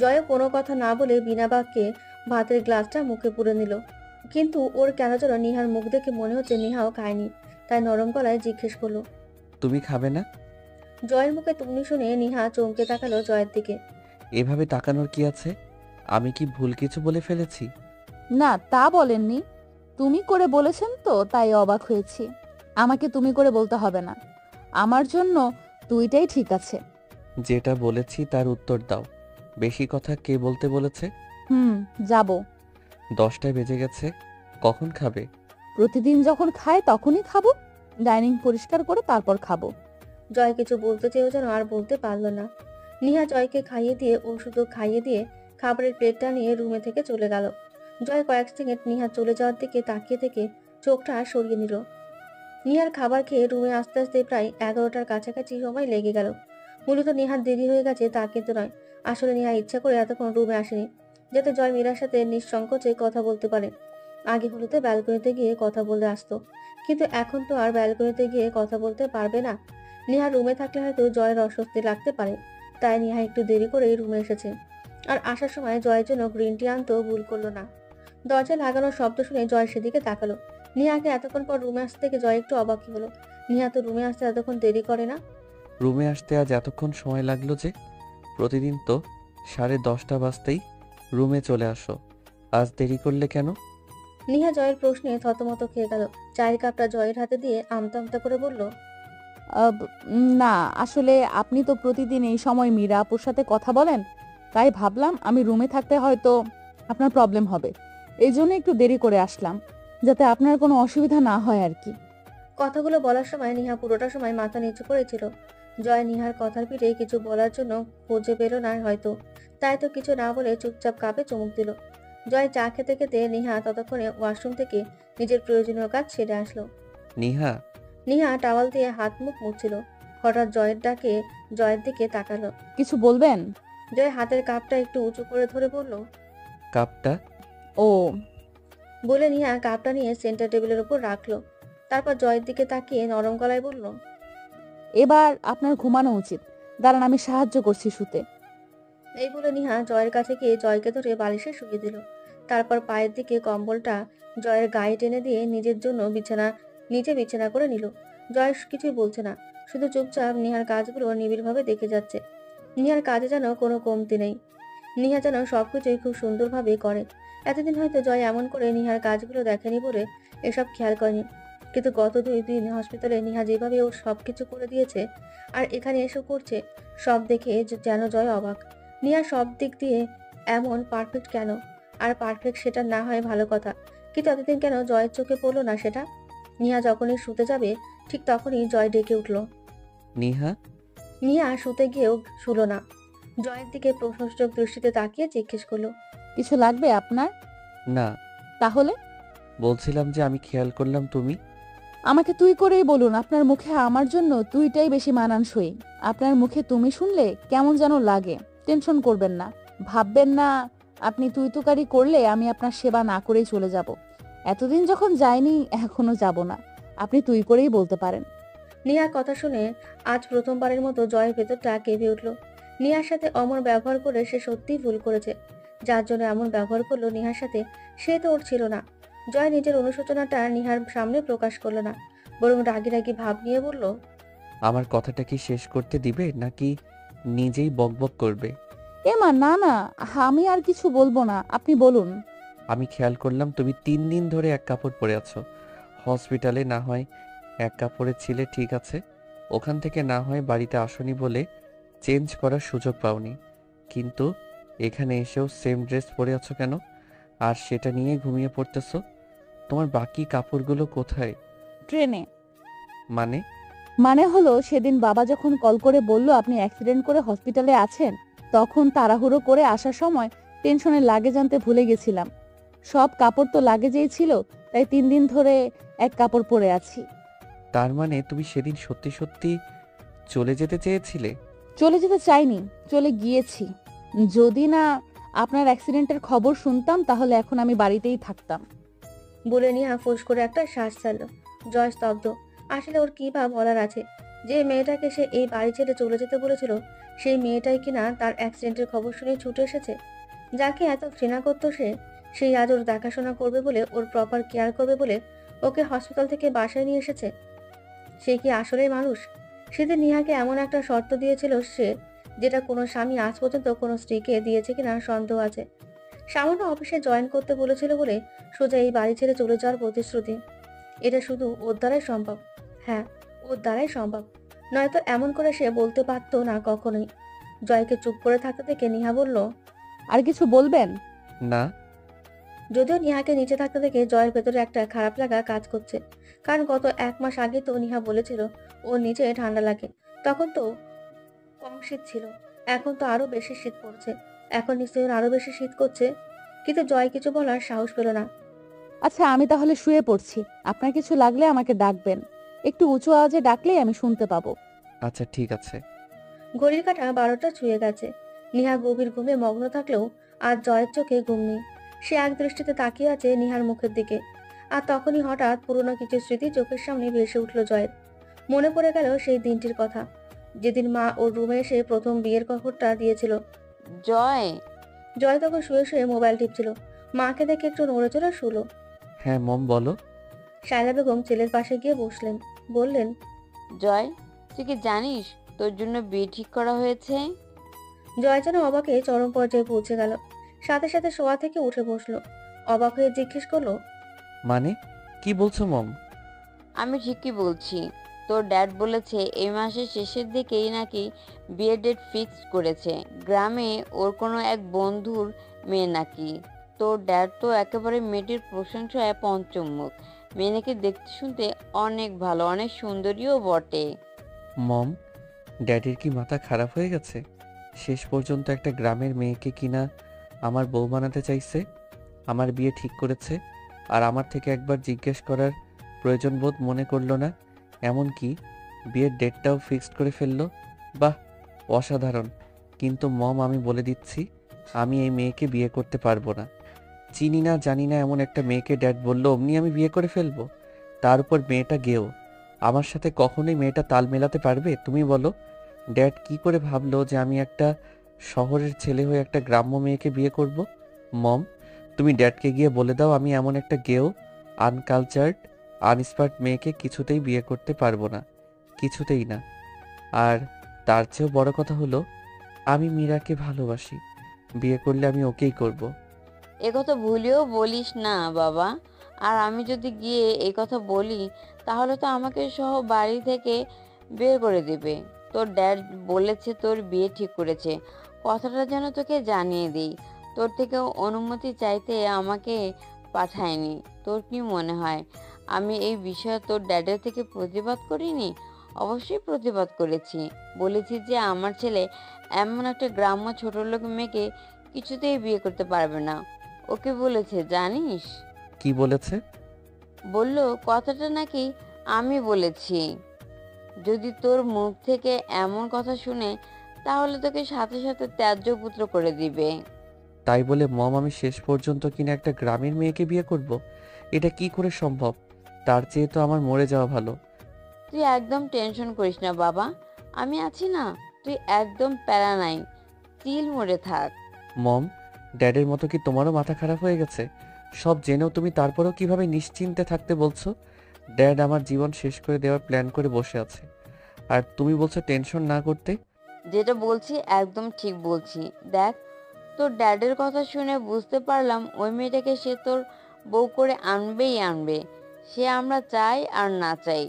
জয়ও কোনো কথা না বলে বিনা বাক্যে ভাতের গ্লাসটা মুখে পুরে নিল। কিন্তু ওর কেন যেন নিহার মুখ দেখে মনে হচ্ছে নিহাও খায়নি, তাই নরম গলায় জিজ্ঞেস করলো,
তুমি খাবে না?
জয়ের মুখে তুমি শুনে নিহা চমকে তাকালো জয়ের দিকে।
এভাবে তাকানোর কি আছে? আমি কি ভুল কিছু বলে ফেলেছি?
না তা বলেননি, তুমি করে বলেছেন তো তাই অবাক হয়েছি। আমাকে তুমি করে বলতে হবে না, আমার জন্য তুইটাই ঠিক আছে।
যেটা বলেছি তার উত্তর দাও। বেশি কথা কে বলতে বলেছে?
যাব।
10টা বেজে গেছে, কখন খাবে?
প্রতিদিন যখন খায় তখনই খাবো। ডাইনিং পরিষ্কার করে তারপর খাবো।
জয় কিছু বলতে চেয়েও যেন আর বলতে পারলো না। নিহা জয়কে খাইয়ে দিয়ে ওষুধও খাইয়ে দিয়ে খাবারের প্লেটটা নিয়ে রুমে থেকে চলে গেল। জয় কয়েক সেকেন্ড নিহা চলে যাওয়ার দিকে তাকিয়ে থেকে চোখটা সরিয়ে নিল। নিহার খাবার খেয়ে রুমে আস্তে আস্তে প্রায় 11টার কাছাকাছি সময় লেগে গেল। মূলত নিহার দেরি হয়ে গেছে তা কিন্তু নয়, আসলে নিহা ইচ্ছা করে এতক্ষণ রুমে আসেনি যাতে জয় মীরার সাথে নিঃসংকোচে কথা বলতে পারে। আগে হলুতে ব্যালকনিতে গিয়ে কথা বলে আসতো, কিন্তু এখন তো আর ব্যালকনিতে গিয়ে কথা বলতে পারবে না। নিহা রুমে থাকলে হয়তো জয়ের অস্বস্তি লাগতে পারে, তাই নিহা একটু দেরি করেই রুমে এসেছে। আর আসার সময় জয়ের জন্য গ্রিন টি আনতেও ভুল করলো না। দরজা লাগানোর শব্দ শুনে জয় সেদিকে তাকালো। নিহাকে এতক্ষণ পর রুমে আসতে থেকে জয় একটু অবাকই হলো। নিহা তো রুমে আসতে এতক্ষণ দেরি করে না।
রুমে আসতে আজ এতক্ষণ সময় লাগলো যে? প্রতিদিন তো 10:30 বাজতেই রুমে চলে আসো, আজ দেরি করলে কেন?
নিহা জয়ের প্রশ্নে থতমত খেয়ে গেল। চায়ের কাপটা জয়ের হাতে দিয়ে আমতা আমতা করে বলল,
না আসলে আপনি তো প্রতিদিন এই সময় মীরা আপুর সাথে কথা বলেন, তাই ভাবলাম আমি রুমে থাকতে হয়তো আপনার প্রবলেম হবে, এই জন্য একটু দেরি করে আসলাম, যাতে আপনার কোনো অসুবিধা না হয় আর কি।
কথাগুলো বলার সময় নিহা পুরোটা সময় মাথা নিচু করেছিল। জয় নিহার কথার পিঠে কিছু বলার জন্য খুঁজে পেল না হয়তো, তাই তো কিছু না বলে চুপচাপ কাপে চুমুক দিল। জয় চা খেতে খেতে নিহা ততক্ষণে ওয়াশরুম থেকে নিজের প্রয়োজনীয় কাজ সেরে আসলো।
নিহা।
নিহা টাওয়াল দিয়ে হাত মুখ মুছছিল। হঠাৎ জয়ের ডাকে জয়ের দিকে তাকালো।
কিছু বলবেন?
জয় হাতের কাপটা একটু উঁচু করে ধরে বলল,
কাপটা?
ও
বলে নিহা কাপটা নিয়ে সেন্টার টেবিলের উপর রাখলো। তারপর জয়ের দিকে তাকিয়ে নরম গলায় বলল,
এবার আপনার ঘুমানো উচিত, দাঁড়ান আমি সাহায্য করছি শুতে।
এই বলে নিহা জয়ের কাছে গিয়ে জয়কে ধরে বালিশে শুয়ে দিল। তারপর পায়ের দিকে কম্বলটা জয়ের গায়ে টেনে দিয়ে নিজের জন্য নিচে বিছানা করে নিল। জয় কিছুই বলছে না, শুধু চুপচাপ নিহার কাজগুলো নিবিড়ভাবে দেখে যাচ্ছে। নিহার কাজে যেন কোনো কমতি নেই, নিহা যেন সবকিছুই খুব সুন্দরভাবে করে। এতদিন হয়তো জয় এমন করে নিহার কাজগুলো দেখেনি বলে এসব খেয়াল করেনি, কিন্তু গত 2 দিন হসপিটালে নিহা যেভাবে ওর সবকিছু করে দিয়েছে আর এখানে এসে করছে, সব দেখে যেন জয় অবাক। নিহা সব দিক দিয়ে এমন পারফেক্ট কেন? আর পারফেক্ট সেটা না হয় ভালো কথা, কিন্তু এতদিন কেন জয়ের চোখে পড়লো না সেটা? নিহা যখনই শুতে যাবে ঠিক তখনই জয় ডেকে উঠল।
নিহা।
নিহা শুতে গিয়েও শুলো না, জয়ের দিকে প্রশ্নসূচক দৃষ্টিতে তাকিয়ে জিজ্ঞেস করলো,
কিছু লাগবে আপনার?
না।
তাহলে?
বলছিলাম যে আমি খেয়াল করলাম তুমি।
আমাকে তুই করেই বলুন, আপনার মুখে আমার জন্য তুইটাই বেশি মানানসই। আপনার মুখে তুমি শুনলে কেমন যেন লাগে। টেনশন করবেন না, ভাববেন না আপনি তুই তুকারি করলে আমি আপনার সেবা না করেই চলে যাব। এতদিন যখন যাইনি এখনো যাব না, আপনি তুই করেই বলতে পারেন।
নিহার কথা শুনে আজ প্রথমবারের মতো জয়ের ভেতরটা কেঁপে উঠল। নিহার সাথে অমন ব্যবহার করে সে সত্যিই ভুল করেছে। যার জন্য এমন ব্যবহার করলো নিহার সাথে, সে তো ওর ছিল না। জয় নিজের অনুশোচনাটা নিহার সামনে প্রকাশ করলো না, বরং রাগি রাগি ভাব নিয়ে বলল,
আমার কথাটা কি শেষ করতে দিবে নাকি নিজেই বকবক করবে?
এমা না না, আমি আর কিছু বলবো না, আপনি বলুন।
আমি খেয়াল করলাম তুমি 3 দিন ধরে এক কাপড় পরে আছো। হসপিটালে না হয় এক কাপড়ে ছিলে, ঠিক আছে, ওখান থেকে না হয় বাড়িতে আসনি বলে চেঞ্জ করার সুযোগ পাওনি, কিন্তু এখানে এসেও সেম ড্রেস পরে আছো কেন? আর সেটা নিয়ে ঘুমিয়ে পড়তেছো। তোমার বাকি কাপড়গুলো কোথায়?
ট্রেনে।
মানে
হলো সেদিন বাবা যখন কল করে বলল আপনি অ্যাক্সিডেন্ট করে হসপিটালে আছেন, তখন তাড়াহুড়ো করে আসার সময় টেনশনে লাগেজ আনতে ভুলে গেছিলাম। সব কাপড় তো লাগেজেই ছিল, তাই 3 দিন ধরে এক কাপড় পরে আছি।
তার মানে তুমি সেদিন সত্যি সত্যি চলে যেতে চেয়েছিলে?
চলে যেতে চাইনি, চলে গিয়েছি। যদি না আপনার অ্যাক্সিডেন্টের খবর শুনতাম তাহলে এখন আমি বাড়িতেই থাকতাম।
বলে নিহা ফোঁস করে একটা শ্বাস ছাড়ল। জয় স্তব্ধ। আসলে ওর কি বা বলার আছে? যে মেয়েটাকে সে এই বাড়ি ছেড়ে চলে যেতে বলেছিল, সেই মেয়েটাই কিনা তার অ্যাক্সিডেন্টের খবর শুনে ছুটে এসেছে। যাকে এত ঘৃণা করতো সে, সেই আজ ওর দেখাশোনা করবে বলে, ওর প্রপার কেয়ার করবে বলে ওকে হসপিটাল থেকে বাসায় নিয়ে এসেছে। সে কি আসলেই মানুষ? সেদিন নিহাকে এমন একটা শর্ত দিয়েছিল সে, যেটা কোনো স্বামী আজ পর্যন্ত কোনো স্ত্রীকে দিয়েছে কিনা সন্দেহ আছে। সামান্য অফিসে জয়েন করতে বলেছিল বলে সোজা এই বাড়ি ছেড়ে চলে যাওয়ার প্রতিশ্রুতি। এটা শুধু ওর দ্বারাই সম্ভব। হ্যাঁ, ওর দ্বারাই সম্ভব, নয়তো এমন করে সে বলতে পারতো না কখনোই। জয়কে চুপ করে থাকতে দেখে নিহা বলল,
আর কিছু বলবেন?
না।
যদিও নিহাকে নিচে থাকতে দেখে জয়ের ভেতরে একটা খারাপ লাগা কাজ করছে। কারণ গত 1 মাস আগে তো নিহা বলেছিল ওর নিচে ঠান্ডা লাগে, তখন তো কম শীত ছিল, এখন তো আরো বেশি শীত পড়ছে। এখন নিশ্চয়ই ওর আরো বেশি শীত করছে। কিন্তু জয় কিছু বলার সাহস পেল না।
আচ্ছা, আমি তাহলে শুয়ে পড়ছি। আপনার কিছু লাগলে আমাকে ডাকবেন। একটু উঁচু আওয়াজে ডাকলেই আমি শুনতে পাবো।
আচ্ছা ঠিক আছে।
ঘড়ির কাঁটা 12টা ছুঁয়ে গেছে। নিহা গভীর ঘুমে মগ্ন থাকলেও আজ জয়ের চোখে ঘুম নেই। সে এক দৃষ্টিতে তাকিয়ে আছে নিহার মুখের দিকে। আর তখনই হঠাৎ পুরনো কিছু স্মৃতি চোখের সামনে ভেসে উঠল জয়ের। মনে পড়ে গেল সেই দিনটির কথা, যেদিন মা ওর রুমে এসে প্রথম বিয়ের খবরটা দিয়েছিল।
জয়,
জয় তখন শুয়ে শুয়ে মোবাইল টিপছিল। মাকে দেখে একটু নড়ে চড়ে শুলো।
হ্যাঁ মম, বলো।
শায়লা বেগম ছেলের পাশে গিয়ে বসলেন, বললেন,
জয়, তুই কি জানিস তোর জন্য বিয়ে ঠিক করা হয়েছে?
জয় যেন অবাকে চরম পর্যায়ে পৌঁছে গেল। সাথে সাথে শোয়া থেকে উঠে বসলো। অবাক হয়ে জিজ্ঞেস করলো,
মানে কি বলছো মম?
আমি ঠিকই বলছি। তোর ড্যাড বলেছে এই মাসের শেষের দিকেই নাকি বিয়ের ডেট ফিক্সড করেছে। গ্রামে ওর কোনো এক বন্ধুর মেয়ে নাকি। তোর ড্যাড তো একেবারে মেয়েটির প্রশংসায় পঞ্চমুখ। মেয়ে নাকি দেখতে শুনতে অনেক ভালো, অনেক সুন্দরীও বটে।
মম, ড্যাডির কি মাথা খারাপ হয়ে গেছে? শেষ পর্যন্ত একটা গ্রামের মেয়েকে কিনা আমার বউ বানাতে চাইছে, আমার বিয়ে ঠিক করেছে, আর আমার থেকে একবার জিজ্ঞেস করার প্রয়োজন বোধ মনে করলো না। এমনকি বিয়ের ডেটটাও ফিক্সড করে ফেললো। বাহ, অসাধারণ। কিন্তু মম, আমি বলে দিচ্ছি, আমি এই মেয়েকে বিয়ে করতে পারবো না। চিনি না জানি না এমন একটা মেয়েকে ড্যাড বললো অমনি আমি বিয়ে করে ফেলবো। তার উপর মেয়েটা গেও। আমার সাথে কখনোই মেয়েটা তাল মেলাতে পারবে? তুমি বলো। ড্যাড কি করে ভাবলো যে আমি একটা শহরের ছেলে হয়ে একটা গ্রাম্য মেয়েকে বিয়ে করব? মম, তুমি ড্যাডকে গিয়ে বলে দাও আমি এমন একটা গেও, আনকালচার্ড, আনস্মার্ট মেয়েকে কিছুতেই বিয়ে করতে পারবো না, কিছুতেই না। আর তার চেয়েও বড় কথা হলো, আমি মীরাকে ভালোবাসি। বিয়ে করলে আমি ওকেই করব।
একথা ভুলেও বলিস না বাবা। আর আমি যদি গিয়ে এই কথা বলি তাহলে তো আমাকে সহ বাড়ি থেকে বের করে দিবে। তোর ড্যাড বলেছে তোর বিয়ে ঠিক করেছে, কথাটা যেন তোকে জানিয়ে দিই। তোর থেকে অনুমতি চাইতে আমাকে পাঠায়নি। তোর কি মনে হয় আমি এই বিষয়ে তোর ড্যাডের থেকে প্রতিবাদ করিনি? অবশ্যই প্রতিবাদ করেছি। বলেছি যে আমার ছেলে এমন একটা গ্রাম্য ছোট লোক মেয়েকে কিছুতেই বিয়ে করতে পারবে না। ওকে বলেছে জানিস?
কি বলেছে?
বলল কথাটা নাকি আমি বলেছি। যদি তোর মুখ থেকে এমন কথা শুনে তাহলে তোকে সাথে সাথে ত্যায্য পুত্র করে দিবে।
তাই বলে মম আমি শেষ পর্যন্ত কিনা একটা গ্রামের মেয়েকে বিয়ে করব? এটা কি করে সম্ভব? তার চেয়ে তো আমার মরে যাওয়া ভালো।
তুই একদম টেনশন করিস না বাবা, আমি আছি না। তুই একদম প্যারা নাই, চিল মরে থাক।
মম, ড্যাডের মতো কি তোমারও মাথা খারাপ হয়ে গেছে? সব জেনেও তুমি তারপরেও কিভাবে নিশ্চিন্তে থাকতে বলছো? ড্যাড আমার জীবন শেষ করে দেওয়ার প্ল্যান করে বসে আছে, আর তুমি বলছো টেনশন না করতে।
যেটা বলছি একদম ঠিক বলছি। দেখ, তোর ড্যাডের কথা শুনে বুঝতে পারলাম ওই মেয়েটাকে সে তোর বউ করে আনবেই আনবে, সে আমরা চাই আর না চাই।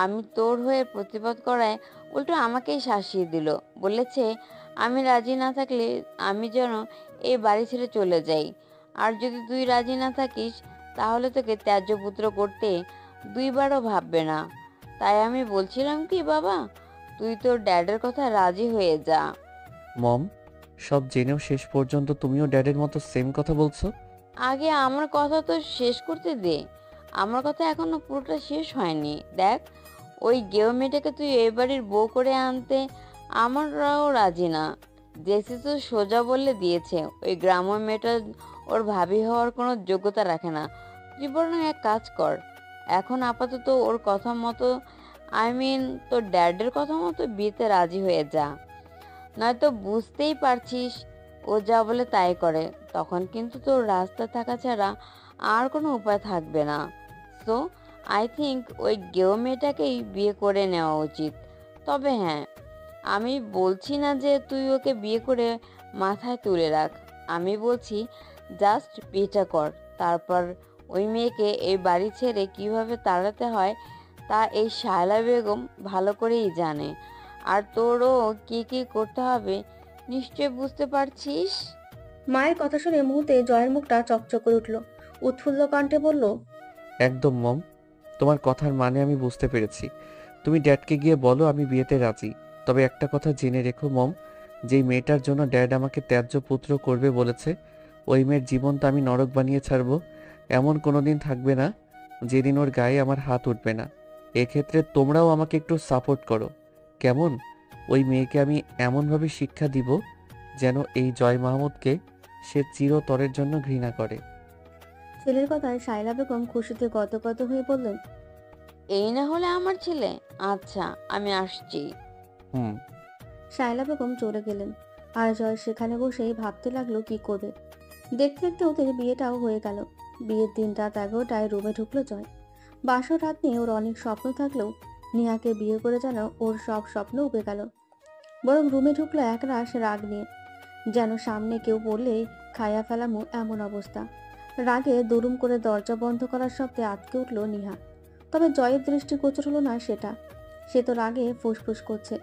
আমি তোর হয়ে প্রতিবাদ করায় উল্টো আমাকেই শাসিয়ে দিল। বলেছে আমি রাজি না থাকলে আমি যেন এই বাড়ি ছেড়ে চলে যাই, আর যদি তুই রাজি না থাকিস তাহলে তোকে ত্যায্য পুত্র করতে দুইবারও ভাববে না। তাই আমি বলছিলাম কি বাবা, তুই তোর ড্যাডের কথা রাজি হয়ে যা।
মম, সব জেনেও শেষ পর্যন্ত তুমিও ড্যাডের মতো সেম কথা বলছো?
আগে আমার কথা তো শেষ করতে দে। আমার কথা এখনো পুরোটা শেষ হয়নি। দেখ, ওই গেও মেয়েটাকে তুই এই বাড়ির বউ করে আনতে আমরাও রাজি না। জেসি তো সোজা বললে দিয়েছে ওই গ্রাম্য মেয়েটা ওর ভাবি হওয়ার কোনো যোগ্যতা রাখে না। তুই বরং এক কাজ কর, এখন আপাতত ওর কথা মতো তোর ড্যাডের কথা মতো বিয়েতে রাজি হয়ে যা, নয়তো বুঝতেই পারছিস ও যা বলে তাই করে, তখন কিন্তু তোর রাস্তা থাকা ছাড়া আর কোনো উপায় থাকবে না। সো আই থিঙ্ক ওই গেও মেয়েটাকেই বিয়ে করে নেওয়া উচিত। তবে হ্যাঁ, আমি বলছি না যে তুই ওকে বিয়ে করে মাথায় তুলে রাখ, আমি বলছি জাস্ট বিয়েটা কর, তারপর ওই মেয়েকে এই বাড়ি ছেড়ে কিভাবে তাড়াতে হয় তা এই শায়লা বেগম ভালো করেই জানে। আর তোরও কি কি করতে হবে নিশ্চয় বুঝতে পারছিস।
মায়ের কথা শুনে মুহূর্তে জয়ের মুখটা চকচক করে উঠল। উৎফুল্ল কণ্ঠে বলল,
একদম মম, তোমার কথার মানে আমি বুঝতে পেরেছি। তুমি ড্যাডকে গিয়ে বলো আমি বিয়েতে রাজি। তবে একটা কথা জেনে রেখো মম, যেই মেয়েটার জন্য ড্যাড আমাকে ত্যায্য পুত্র করবে বলেছে, ওই মেয়ের জীবনটা আমি নরক বানিয়ে ছাড়বো। এমন কোনোদিন থাকবে না যেদিন ওর গায়ে আমার হাত উঠবে না। এক্ষেত্রে তোমরাও আমাকে একটু সাপোর্ট করো, কেমন? ওই মেয়েকে আমি এমনভাবে শিক্ষা দিব যেন এই জয় মাহমুদকে সে চিরতরের জন্য ঘৃণা করে।
ছেলের কথায় শায়লা বেগম খুশিতে গদগদ হয়ে বললেন,
এই না হলে আমার ছেলে, আচ্ছা আমি আসছি।
হুম।
শায়লা বেগম চলে গেলেন। আর জয় সেখানে বসেই ভাবতে লাগলো কি করবে। দেখতে দেখতে ওদের বিয়েটাও হয়ে গেল। বিয়ের দিন রাত 11টায় রুমে ঢুকলো জয়। বাসর রাত নিয়ে ওর অনেক স্বপ্ন থাকলেও নেহাকে বিয়ে করে যেন ওর সব স্বপ্ন উবে গেল। বরং রুমে ঢুকলো একরাশ রাগ নিয়ে, যেন সামনে কেউ বললেই খাইয়া ফেলামো এমন অবস্থা। রাগে দুরুম করে দরজা বন্ধ করার শব্দে আটকে উঠল নিহা। তবে জয়ের দৃষ্টিগোচর হলো না সেটা। সে তো রাগে ফুসফুস করছে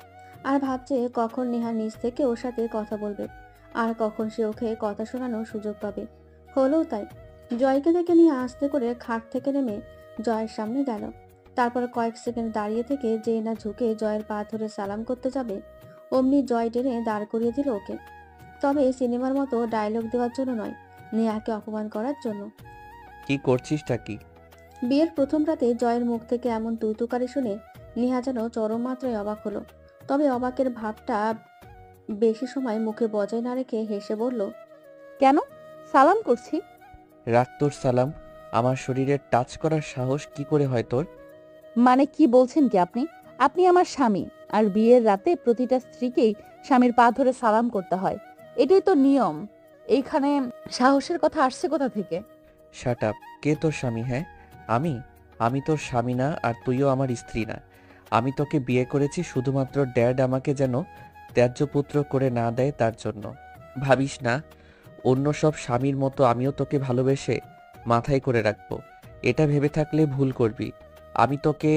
আর ভাবছে কখন নেহা নিজ থেকে ওর সাথে কথা বলবে আর কখন সে ওকে কথা শোনানোর সুযোগ পাবে। হলোও তাই। জয়কে দেখে নিয়ে আস্তে করে খাট থেকে নেমে জয়ের সামনে গেল। তারপর কয়েক সেকেন্ড দাঁড়িয়ে থেকে যে না ঝুঁকে জয়ের পা ধরে সালাম করতে যাবে, অমনি জয় টেনে দাঁড় করিয়ে দিল ওকে। তবে সিনেমার মতো ডায়লগ দেওয়ার জন্য নয়, নেহাকে অপমান করার জন্য।
কি করছিসটা কি?
বিয়ের প্রথম রাতে জয়ের মুখ থেকে এমন তুতুকারি শুনে নেহা যেন চরম মাত্রায় অবাক হলো। তবে অবাকের ভাবটা বেশি সময় মুখে বজায় না রেখে হেসে বলল,
কেন সালাম করছি?
রাখ তোর সালাম। আমার শরীরে টাচ করার সাহস কি করে হয় তোর?
মানে কি বলছেন কি আপনি? আপনি আমার স্বামী, আর বিয়ের রাতে প্রতিটা স্ত্রীকেই স্বামীর পা ধরে সালাম করতে হয়, এটাই তো নিয়ম। এইখানে সাহসের কথা আসছে কোথা থেকে?
Shut up. কে তোর স্বামী? হ্যাঁ, আমি আমি তোর স্বামী না, আর তুইও আমার স্ত্রী না। আমি তোকে বিয়ে করেছি শুধুমাত্র ড্যাড আমাকে যেন ত্যায্য পুত্র করে না দেয় তার জন্য। ভাবিস না অন্য সব স্বামীর মতো আমিও তোকে ভালোবেসে মাথায় করে রাখবো। এটা ভেবে থাকলে ভুল করবি। আমি তোকে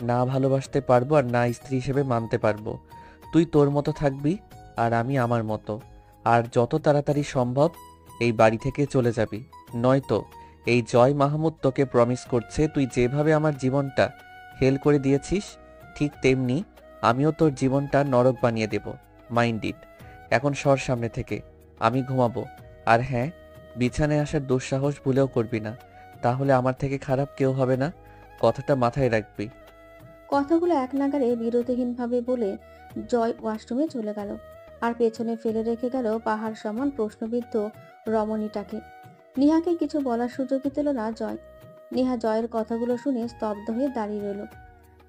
না ভালোবাসতে পারবো আর না স্ত্রী হিসেবে মানতে পারবো। তুই তোর মতো থাকবি আর আমি আমার মতো। আর যত তাড়াতাড়ি সম্ভব এই বাড়ি থেকে চলে যাবি, নয়তো এই জয় মাহমুদ তোকে প্রমিস করছে তুই যেভাবে আমার জীবনটা হেল করে দিয়েছিস ঠিক তেমনি আমিও তোর জীবনটা নরক বানিয়ে দেব। Mind it. এখন সর সামনে থেকে, আমি ঘুমাবো। আর হ্যাঁ, বিছানায় আসার দুঃসাহস ভুলেও করবি না, তাহলে আমার থেকে খারাপ কেউ হবে না। কথাটা মাথায় রাখবি।
কথাগুলো এক নাগারে বিরতিহীনভাবে বলে জয় ওয়াশরুমে চলে গেল। আর পেছনে ফেলে রেখে গেল পাহাড় সমান প্রশ্নবিদ্ধ রমণীটাকে। নেহাকে কিছু বলার সুযোগই দিল না জয়। নেহা জয়ের কথাগুলো শুনে স্তব্ধ হয়ে দাঁড়িয়ে রইল।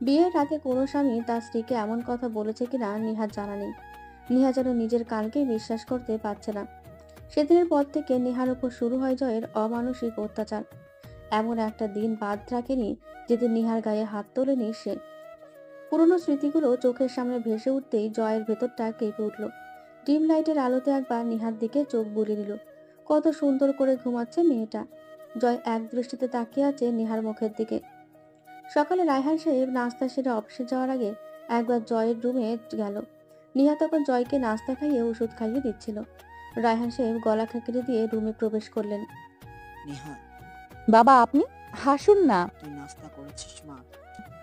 বিয়ের রাতে কোনো স্বামী তার স্ত্রীকে এমন কথা বলেছে কিনা নেহার জানা নেই। নেহা যেন নিজের কানকেই বিশ্বাস করতে পারছে না। সেদিনের পর থেকে নেহার উপর শুরু হয় জয়ের অমানসিক অত্যাচার। এমন একটা দিন বাদ রাখেনি যেদিন নেহার গায়ে হাত তোলেনি সে। পুরনো স্মৃতিগুলো চোখের সামনে ভেসে উঠতেই জয়ের ভেতরটা কেঁপে উঠল। ডিম লাইটের আলোতে একবার নেহার দিকে চোখ বুলিয়ে নিল। কত সুন্দর করে ঘুমাচ্ছে মেয়েটা। জয় এক দৃষ্টিতে তাকিয়ে আছে নেহার মুখের দিকে। সকালে রায়হান সাহেব নাস্তা সেরে অফিসে যাওয়ার আগে একবার জয়ের রুমে গেল। নেহা তখন জয়কে নাস্তা খাইয়ে ওষুধ খাইয়ে দিচ্ছিল। রায়হান সাহেব গলা খাঁকিয়ে দিয়ে রুমে প্রবেশ করলেন।
নেহা,
বাবা আপনি হাসুন না।
তুই নাস্তা করেছিস মা?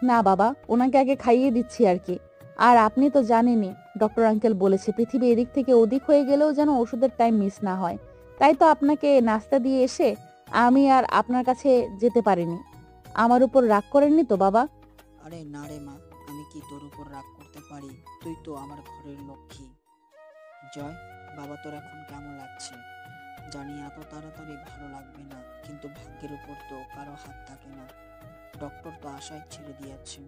না বাবা, ওনাকে আগে খাইয়ে দিচ্ছি আর কি। আর আপনি তো জানেনই, ডক্টর আঙ্কেল বলেছে পৃথিবী এদিক থেকে ওদিক হয়ে গেলেও যেন ওষুধের টাইম মিস না হয়। তাই তো আপনাকে নাস্তা দিয়ে এসে আমি আর আপনার কাছে যেতে পারিনি। আমার উপর রাগ করেননি তো বাবা?
আরে না রে মা, আমি কি তোর উপর রাগ করতে পারি? তুই তো আমার ঘরের লক্ষ্মী। জয়, বাবা তোর এখন কেমন লাগছে? জানি এত তাড়াতাড়ি ভালো লাগবে না, কিন্তু ভাগ্যের উপর তো কারো হাত থাকে না। ডক্টর তো আশায় ছেড়ে দিয়েছে।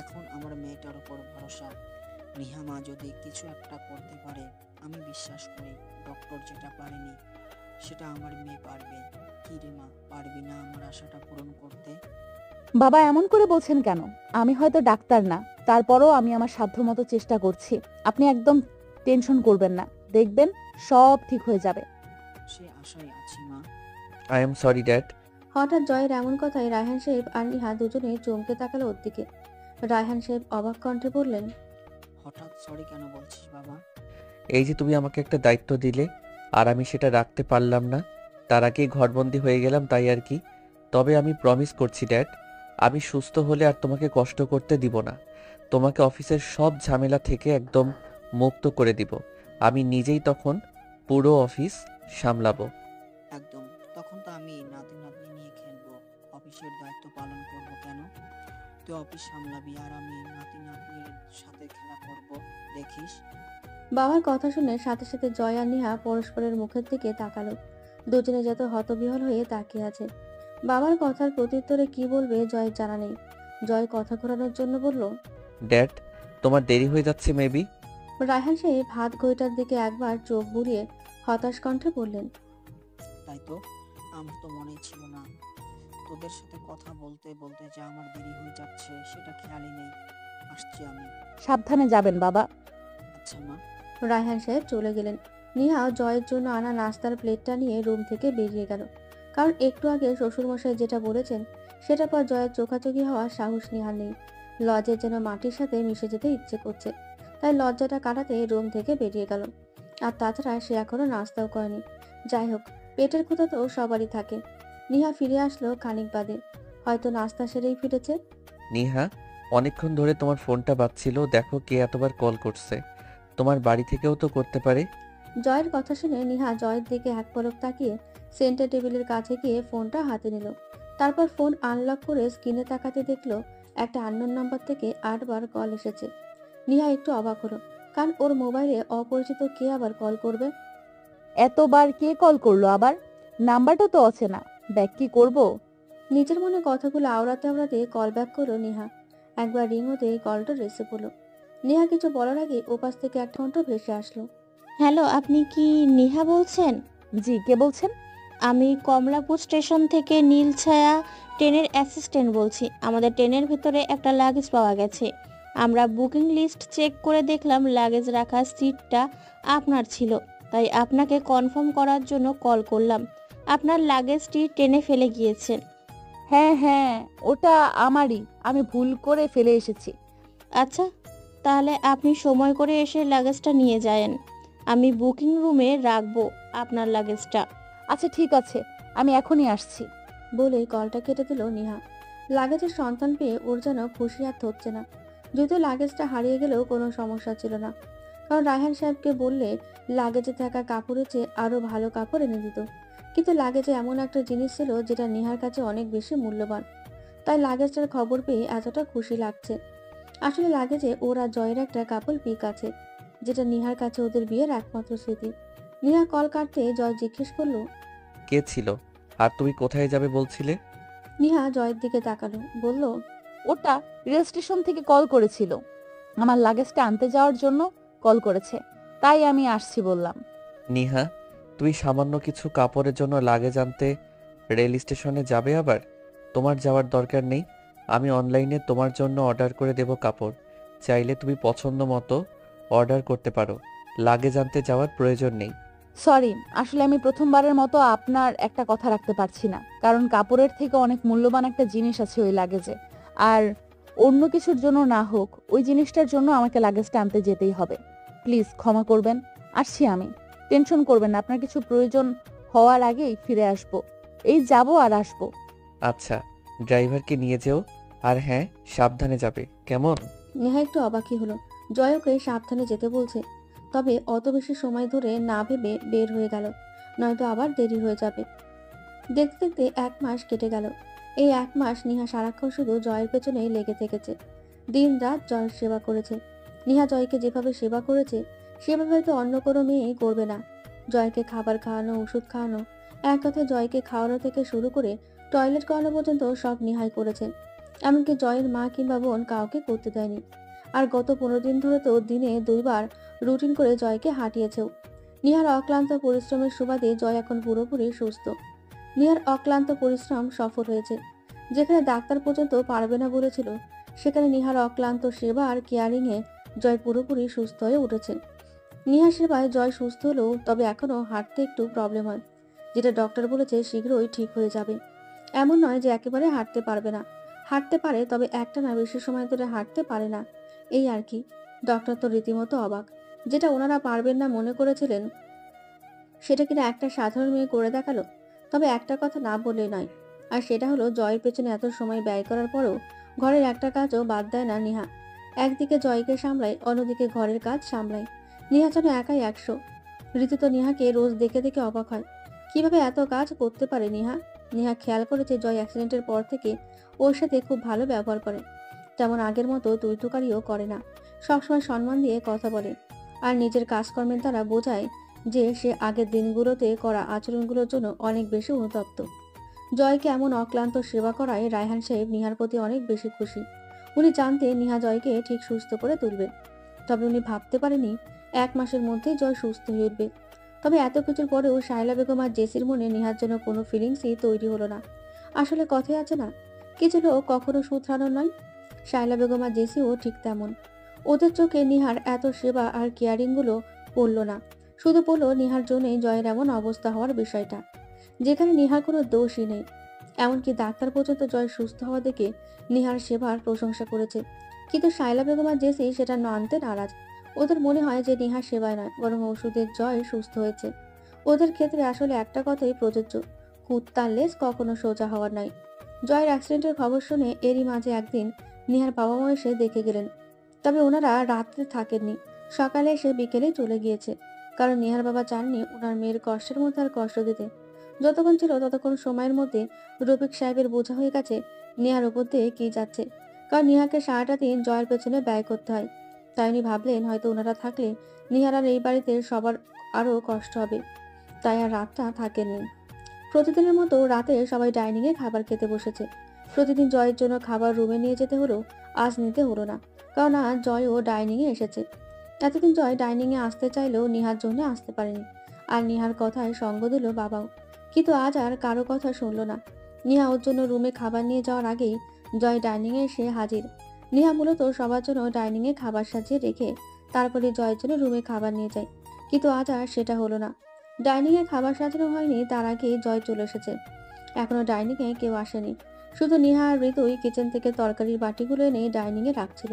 এখন আমার মেয়েটার উপর ভরসা। নিহা মা যদি কিছু একটা করতে পারে, আমি বিশ্বাস করি ডক্টর যেটা পারেনি সেটা আমার মেয়ে পারবে। কি রে মা, পারবি না আমার আশাটা পূরণ করতে?
বাবা এমন করে বলছেন কেন? আমি হয়তো ডাক্তার না, তারপরও আমি আমার সাধ্যমতো চেষ্টা করছি। আপনি একদম টেনশন করবেন না, দেখবেন সব ঠিক হয়ে যাবে।
সে আশায় আছি মা।
I am sorry dad.
হঠাৎ জয়ের এমন কথায় রায়হান সাহেব আর নিহা দুজনেই চমকে তাকালো ওর দিকে। রায়হান সাহেব অবাক কণ্ঠে বললেন,
হঠাৎ সরি কেন বলছিস বাবা?
এই যে তুমি আমাকে একটা দায়িত্ব দিলে আর আমি সেটা রাখতে পারলাম না, তার আগেই ঘরবন্দি হয়ে গেলাম, তাই আর কি। তবে আমি প্রমিস করছি ড্যাড, আমি সুস্থ হলে আর তোমাকে কষ্ট করতে দিব না। তোমাকে অফিসের সব ঝামেলা থেকে একদম মুক্ত করে দিব। আমি নিজেই তখন পুরো অফিস সামলাবো।
একদম, তখন তো আমি নাতি নাতনি নিয়ে খেলবো, অফিসের দায়িত্ব পালন করব কেন? তুই অফিস সামলাবি আর আমি নাতি নাতনির সাথে খেলা করব, দেখিস।
বাবার কথা শুনে সাথে সাথে জয় আর নিহা পরস্পরের মুখের দিকে তাকালো। দুজনে যত হতবিহ্বল হয়ে তাকিয়ে আছে। বাবার কথার প্রত্যুত্তরে কি বলবে জয়ের জানা নেই। জয় কথা ঘোরানোর জন্য বলল,
ড্যাড, তোমার দেরি হয়ে যাচ্ছে মেবি।
রায়হান সাহেব হাত ঘড়িটার দিকে একবার চোখ বুলিয়ে হতাশ কণ্ঠে বললেন,
তাই তো, আমার তো মনেই ছিল না। তোদের সাথে কথা বলতে বলতে যে আমার দেরি হয়ে যাচ্ছে সেটা খেয়ালই নেই। আসছি আমি।
সাবধানে যাবেন বাবা।
আচ্ছা মা।
রায়হান সাহেব চলে গেলেন। নিহা জয়ের জন্য আনা নাস্তার প্লেটটা নিয়ে রুম থেকে বেরিয়ে গেল। কারণ একটু আগে শ্বশুরমশাই যেটা বলেছেন সেটার পর জয়ের চোখাচোখি হওয়ার সাহস নিহার নেই। লজ্জার যেন মাটির সাথে মিশে যেতে ইচ্ছে করছে, তাই লজ্জাটা কাটাতে রুম থেকে বেরিয়ে গেল। আর তাছাড়া সে এখনো নাস্তাও করেনি। যাই হোক, পেটের ক্ষুধা তো সবারই থাকে। নিহা ফিরে আসলো খানিক বাদে, হয়তো নাস্তা সেরেই ফিরেছে।
নিহা, অনেকক্ষণ ধরে তোমার ফোনটা বাজছিল, দেখো কে এতবার কল করছে। তোমার বাড়ি থেকেও তো করতে পারে।
জয়ের কথা শুনে নিহা জয়ের দিকে এক পলক তাকিয়ে সেন্টার টেবিলের কাছে গিয়ে ফোনটা হাতে নিল। তারপর ফোন আনলক করে স্ক্রিনে তাকাতে দেখলো একটা আননোন নাম্বার থেকে 8 বার কল এসেছে। নিহা একটু অবাক হলো, কারণ ওর মোবাইলে অপরিচিত কে আবার কল করবে।
এতবার কে কল করলো আবার? নাম্বারটা তো অচেনা, ব্যাক কি করব?
নিজের মনে কথাগুলো আওড়াতে আওড়াতে কল ব্যাক করলো নিহা। একবার রিং হতে কলটা রিসিভ হলো। নিহা কিছু বলার আগে ওপাশ থেকে এক কণ্ঠ ভেসে আসলো,
হ্যালো, আপনি কি নেহা বলছেন?
জি, কে বলছেন?
আমি কমলাপুর স্টেশন থেকে নীলছায়া ট্রেনের অ্যাসিস্ট্যান্ট বলছি। আমাদের ট্রেনের ভিতরে একটা লাগেজ পাওয়া গেছে। আমরা বুকিং লিস্ট চেক করে দেখলাম লাগেজ রাখার সিটটা আপনার ছিল, তাই আপনাকে কনফার্ম করার জন্য কল করলাম। আপনার লাগেজটি ট্রেনে ফেলে গিয়েছেন।
হ্যাঁ হ্যাঁ, ওটা আমারই, আমি ভুল করে ফেলে এসেছি।
আচ্ছা, তাহলে আপনি সময় করে এসে লাগেজটা নিয়ে যায়েন। আমি বুকিং রুমে রাখবো আপনার লাগেজটা।
আচ্ছা ঠিক আছে, আমি এখনই আসছি।
বলেই কলটা কেটে দিল নিহা। লাগেজের সন্তান পেয়ে ওর যেন খুশি আর থচ্ছে না। যদিও লাগেজটা হারিয়ে গেলেও কোনো সমস্যা ছিল না, কারণ রায়হান সাহেবকে বললে লাগেজে থাকা কাপড়ের চেয়ে আরো ভালো কাপড় এনে দিত। কিন্তু লাগেজে এমন একটা জিনিস ছিল যেটা নিহার কাছে অনেক বেশি মূল্যবান, তাই লাগেজটার খবর পেয়ে এতটা খুশি লাগছে। আসলে লাগেজে ওরা জয়ের একটা কাপল পিক আছে, যেটা নিহার কাছে ওদের বিয়ের একমাত্র স্মৃতি। নিহা কল কাটতে জয় জিজ্ঞেস করলো,
কে ছিল আর তুমি কোথায় যাবে বলছিলে?
নিহা জয়ের দিকে তাকালো, বলল,
ওটা রেল স্টেশন থেকে কল করেছিল, আমার লাগেজটা আনতে যাওয়ার জন্য কল করেছে, তাই আমি আসছি বললাম।
নিহা, তুমি সামান্য কিছু কাপড়ের জন্য লাগেজ আনতে রেল স্টেশনে যাবে আবার? তোমার যাওয়ার দরকার নেই, আমি অনলাইনে তোমার জন্য অর্ডার করে দেব কাপড়। চাইলে তুমি পছন্দ মতো অর্ডার করতে পারো, লাগেজ আনতে যাওয়ার প্রয়োজন নেই।
সরি, আসলে আমি প্রথমবারের মতো আপনার একটা কথা রাখতে পারছি না, কারণ কাপড়ের থেকে অনেক মূল্যবান একটা জিনিস আছে ওই লাগেজে। আর অন্য কিছুর জন্য না হোক, ওই জিনিসটার জন্য আমাকে লাগেজটা আনতে যেতেই হবে। প্লিজ ক্ষমা করবেন, আসছি আমি। টেনশন করবেন না, আপনার কিছু প্রয়োজন হওয়ার আগেই ফিরে আসবো। এই যাব আর আসবো।
আচ্ছা, ড্রাইভারকে নিয়ে যেও, আর হ্যাঁ, সাবধানে যাবে, কেমন?
নেহা একটু অবাকই হলো, জয়কে সাবধানে যেতে বলছে, তবে অত বেশি সময় ধরে না ভেবে বের হয়ে গেল, নয়তো আবার দেরি হয়ে যাবে। দেখতে দেখতে 1 মাস কেটে গেল। এই 1 মাস নিহা সারাক্ষণ শুধু জয়ের পেছনেই লেগে থেকেছে। দিন রাত জয়ের সেবা করেছে। নিহা জয়কে যেভাবে সেবা করেছে সেভাবে হয়তো অন্য কোনো মেয়েই করবে না। জয়কে খাবার খাওয়ানো, ওষুধ খাওয়ানো, এক কথায় জয়কে খাওয়ানো থেকে শুরু করে টয়লেট করানো পর্যন্ত সব নিহাই করেছে। এমনকি জয়ের মা কিংবা বোন কাউকে করতে দেয়নি। আর গত 15 দিন ধরে তো দিনে 2 বার রুটিন করে জয়কে হাঁটিয়েছেও। নিহার অক্লান্ত পরিশ্রমের সুবাদে জয় এখন পুরোপুরি সুস্থ। নিহার অক্লান্ত পরিশ্রম সফল হয়েছে। যেখানে ডাক্তার পর্যন্ত পারবে না বলেছিল, সেখানে নিহার অক্লান্ত সেবা আর কেয়ারিংয়ে জয় পুরোপুরি সুস্থ হয়ে উঠেছে। নিহার সেবায় জয় সুস্থ হলেও তবে এখনো হাঁটতে একটু প্রবলেম হয়, যেটা ডক্টর বলেছে শীঘ্রই ঠিক হয়ে যাবে। এমন নয় যে একেবারে হাঁটতে পারবে না, হাঁটতে পারে, তবে একটানা বেশি সময় ধরে হাঁটতে পারে না, এই আর কি। ডক্টর তো রীতিমতো অবাক। যেটা ওনারা পারবেন না মনে করেছিলেন, সেটা কিনা একটা সাধারণ মেয়ে করে দেখালো। তবে একটা কথা না বললে নয়, আর সেটা হলো জয়ের পেছনে এত সময় ব্যয় করার পরও ঘরের একটা কাজও বাদ দেয় না নিহা। একদিকে জয়কে সামলায়, অন্যদিকে ঘরের কাজ সামলায়। নিহা যেন একাই 100। ঋতু তো নিহাকে রোজ দেখে দেখে অবাক হয়, কিভাবে এত কাজ করতে পারে নিহা। নিহা খেয়াল করেছে জয় অ্যাক্সিডেন্টের পর থেকে ওর সাথে খুব ভালো ব্যবহার করে, তেমন আগের মতো তুইতুকারিও করে না, সবসময় সম্মান দিয়ে কথা বলে, আর নিজের কাজকর্মের দ্বারা বোঝায় যে সে আগের দিনগুলোতে করা আচরণগুলোর জন্য অনেক বেশি অনুতপ্ত। জয়কে এমন অক্লান্ত সেবা করায় রায়হান সাহেব নিহার প্রতি অনেক বেশি খুশি। উনি জানতেন নিহা জয়কে ঠিক সুস্থ করে তুলবে, তবে উনি ভাবতে পারেনি 1 মাসের মধ্যেই জয় সুস্থ হয়ে উঠবে। তবে এত কিছুর পরেও শায়লা বেগম আর জেসির মনে নিহার জন্য কোনো ফিলিংসই তৈরি হলো না। আসলে কথাই আছে না, কিছু লোক কখনো সুতরানো নয়। শায়লা বেগম আর জেসিও ঠিক তেমন। ওদের চোখে নিহার এত সেবা আর কেয়ারিংগুলো পড়ল না, শুধু পড়ল নিহার জন্যই জয়ের এমন অবস্থা হওয়ার বিষয়টা, যেখানে নিহার কোনো দোষই নেই। এমনকি ডাক্তার পর্যন্ত জয় সুস্থ হওয়া দেখে নিহার সেবার প্রশংসা করেছে। কিন্তু শায়লা বেগম আর জেসি সেটা মানতে নারাজ। ওদের মনে হয় যে নিহার সেবায় নয়, বরং ওষুধের জয় সুস্থ হয়েছে। ওদের ক্ষেত্রে আসলে একটা কথাই প্রযোজ্য, কুত্তার লেজ কখনো সোজা হওয়ার নয়। জয়ের অ্যাক্সিডেন্টের খবর শুনে এরই মাঝে একদিন নিহার বাবা মা এসে দেখে গেলেন। তবে ওনারা রাত্রে থাকেননি, সকালে এসে বিকেলেই চলে গিয়েছে। কারণ নিহার বাবা চাননি ওনার মেয়ের কষ্টের মধ্যে আর কষ্ট দিতে। যতক্ষণ ছিল ততক্ষণ সময়ের মধ্যে রফিক সাহেবের বোঝা হয়ে গেছে নেহার উপর দিয়ে কি যাচ্ছে। কারণ নিহাকে সারাটা দিন জয়ের পেছনে ব্যয় করতে হয়। তাই উনি ভাবলেন হয়তো ওনারা থাকলে নিহার আর এই বাড়িতে সবার আরও কষ্ট হবে, তাই আর রাতটা থাকেননি। প্রতিদিনের মতো রাতে সবাই ডাইনিংয়ে খাবার খেতে বসেছে। প্রতিদিন জয়ের জন্য খাবার রুমে নিয়ে যেতে হলো, আজ নিতে হলো না, কারণ আজ জয়ও ডাইনিংয়ে এসেছে। এতদিন জয় ডাইনিংয়ে আসতে চাইলেও নিহার জন্য আসতে পারেনি, আর নিহার কথায় সঙ্গ দিল বাবাও। কিন্তু আজ আর কারো কথা শুনলো না। নিহা ওর জন্য রুমে খাবার নিয়ে যাওয়ার আগেই জয় ডাইনিংয়ে এসে হাজির। নিহা মূলত সবার জন্য ডাইনিংয়ে খাবার সাজিয়ে রেখে তারপরে জয়ের জন্য রুমে খাবার নিয়ে যায়, কিন্তু আজ আর সেটা হলো না। ডাইনিংয়ে খাবার সাজানো হয়নি, তার আগেই জয় চলে এসেছে। এখনো ডাইনিংয়ে কেউ আসেনি, শুধু নিহা আর ঋতুই কিচেন থেকে তরকারির বাটিগুলো এনে ডাইনিংয়ে রাখছিল।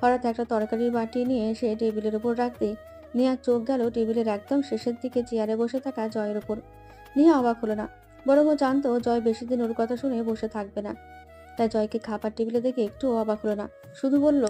হঠাৎ একটা তরকারির বাটি নিয়ে এসে টেবিলের উপর রাখতে নিহার চোখ গেল টেবিলের একদম শেষের দিকে চেয়ারে বসে থাকা জয়ের উপর। নিহা অবাক হলো না, বরং ও জানতো জয় বেশি দিন ওর কথা শুনে বসে থাকবে না। তাই জয়কে খাবার টেবিলে দেখে একটু অবাক হলো না, শুধু বলল,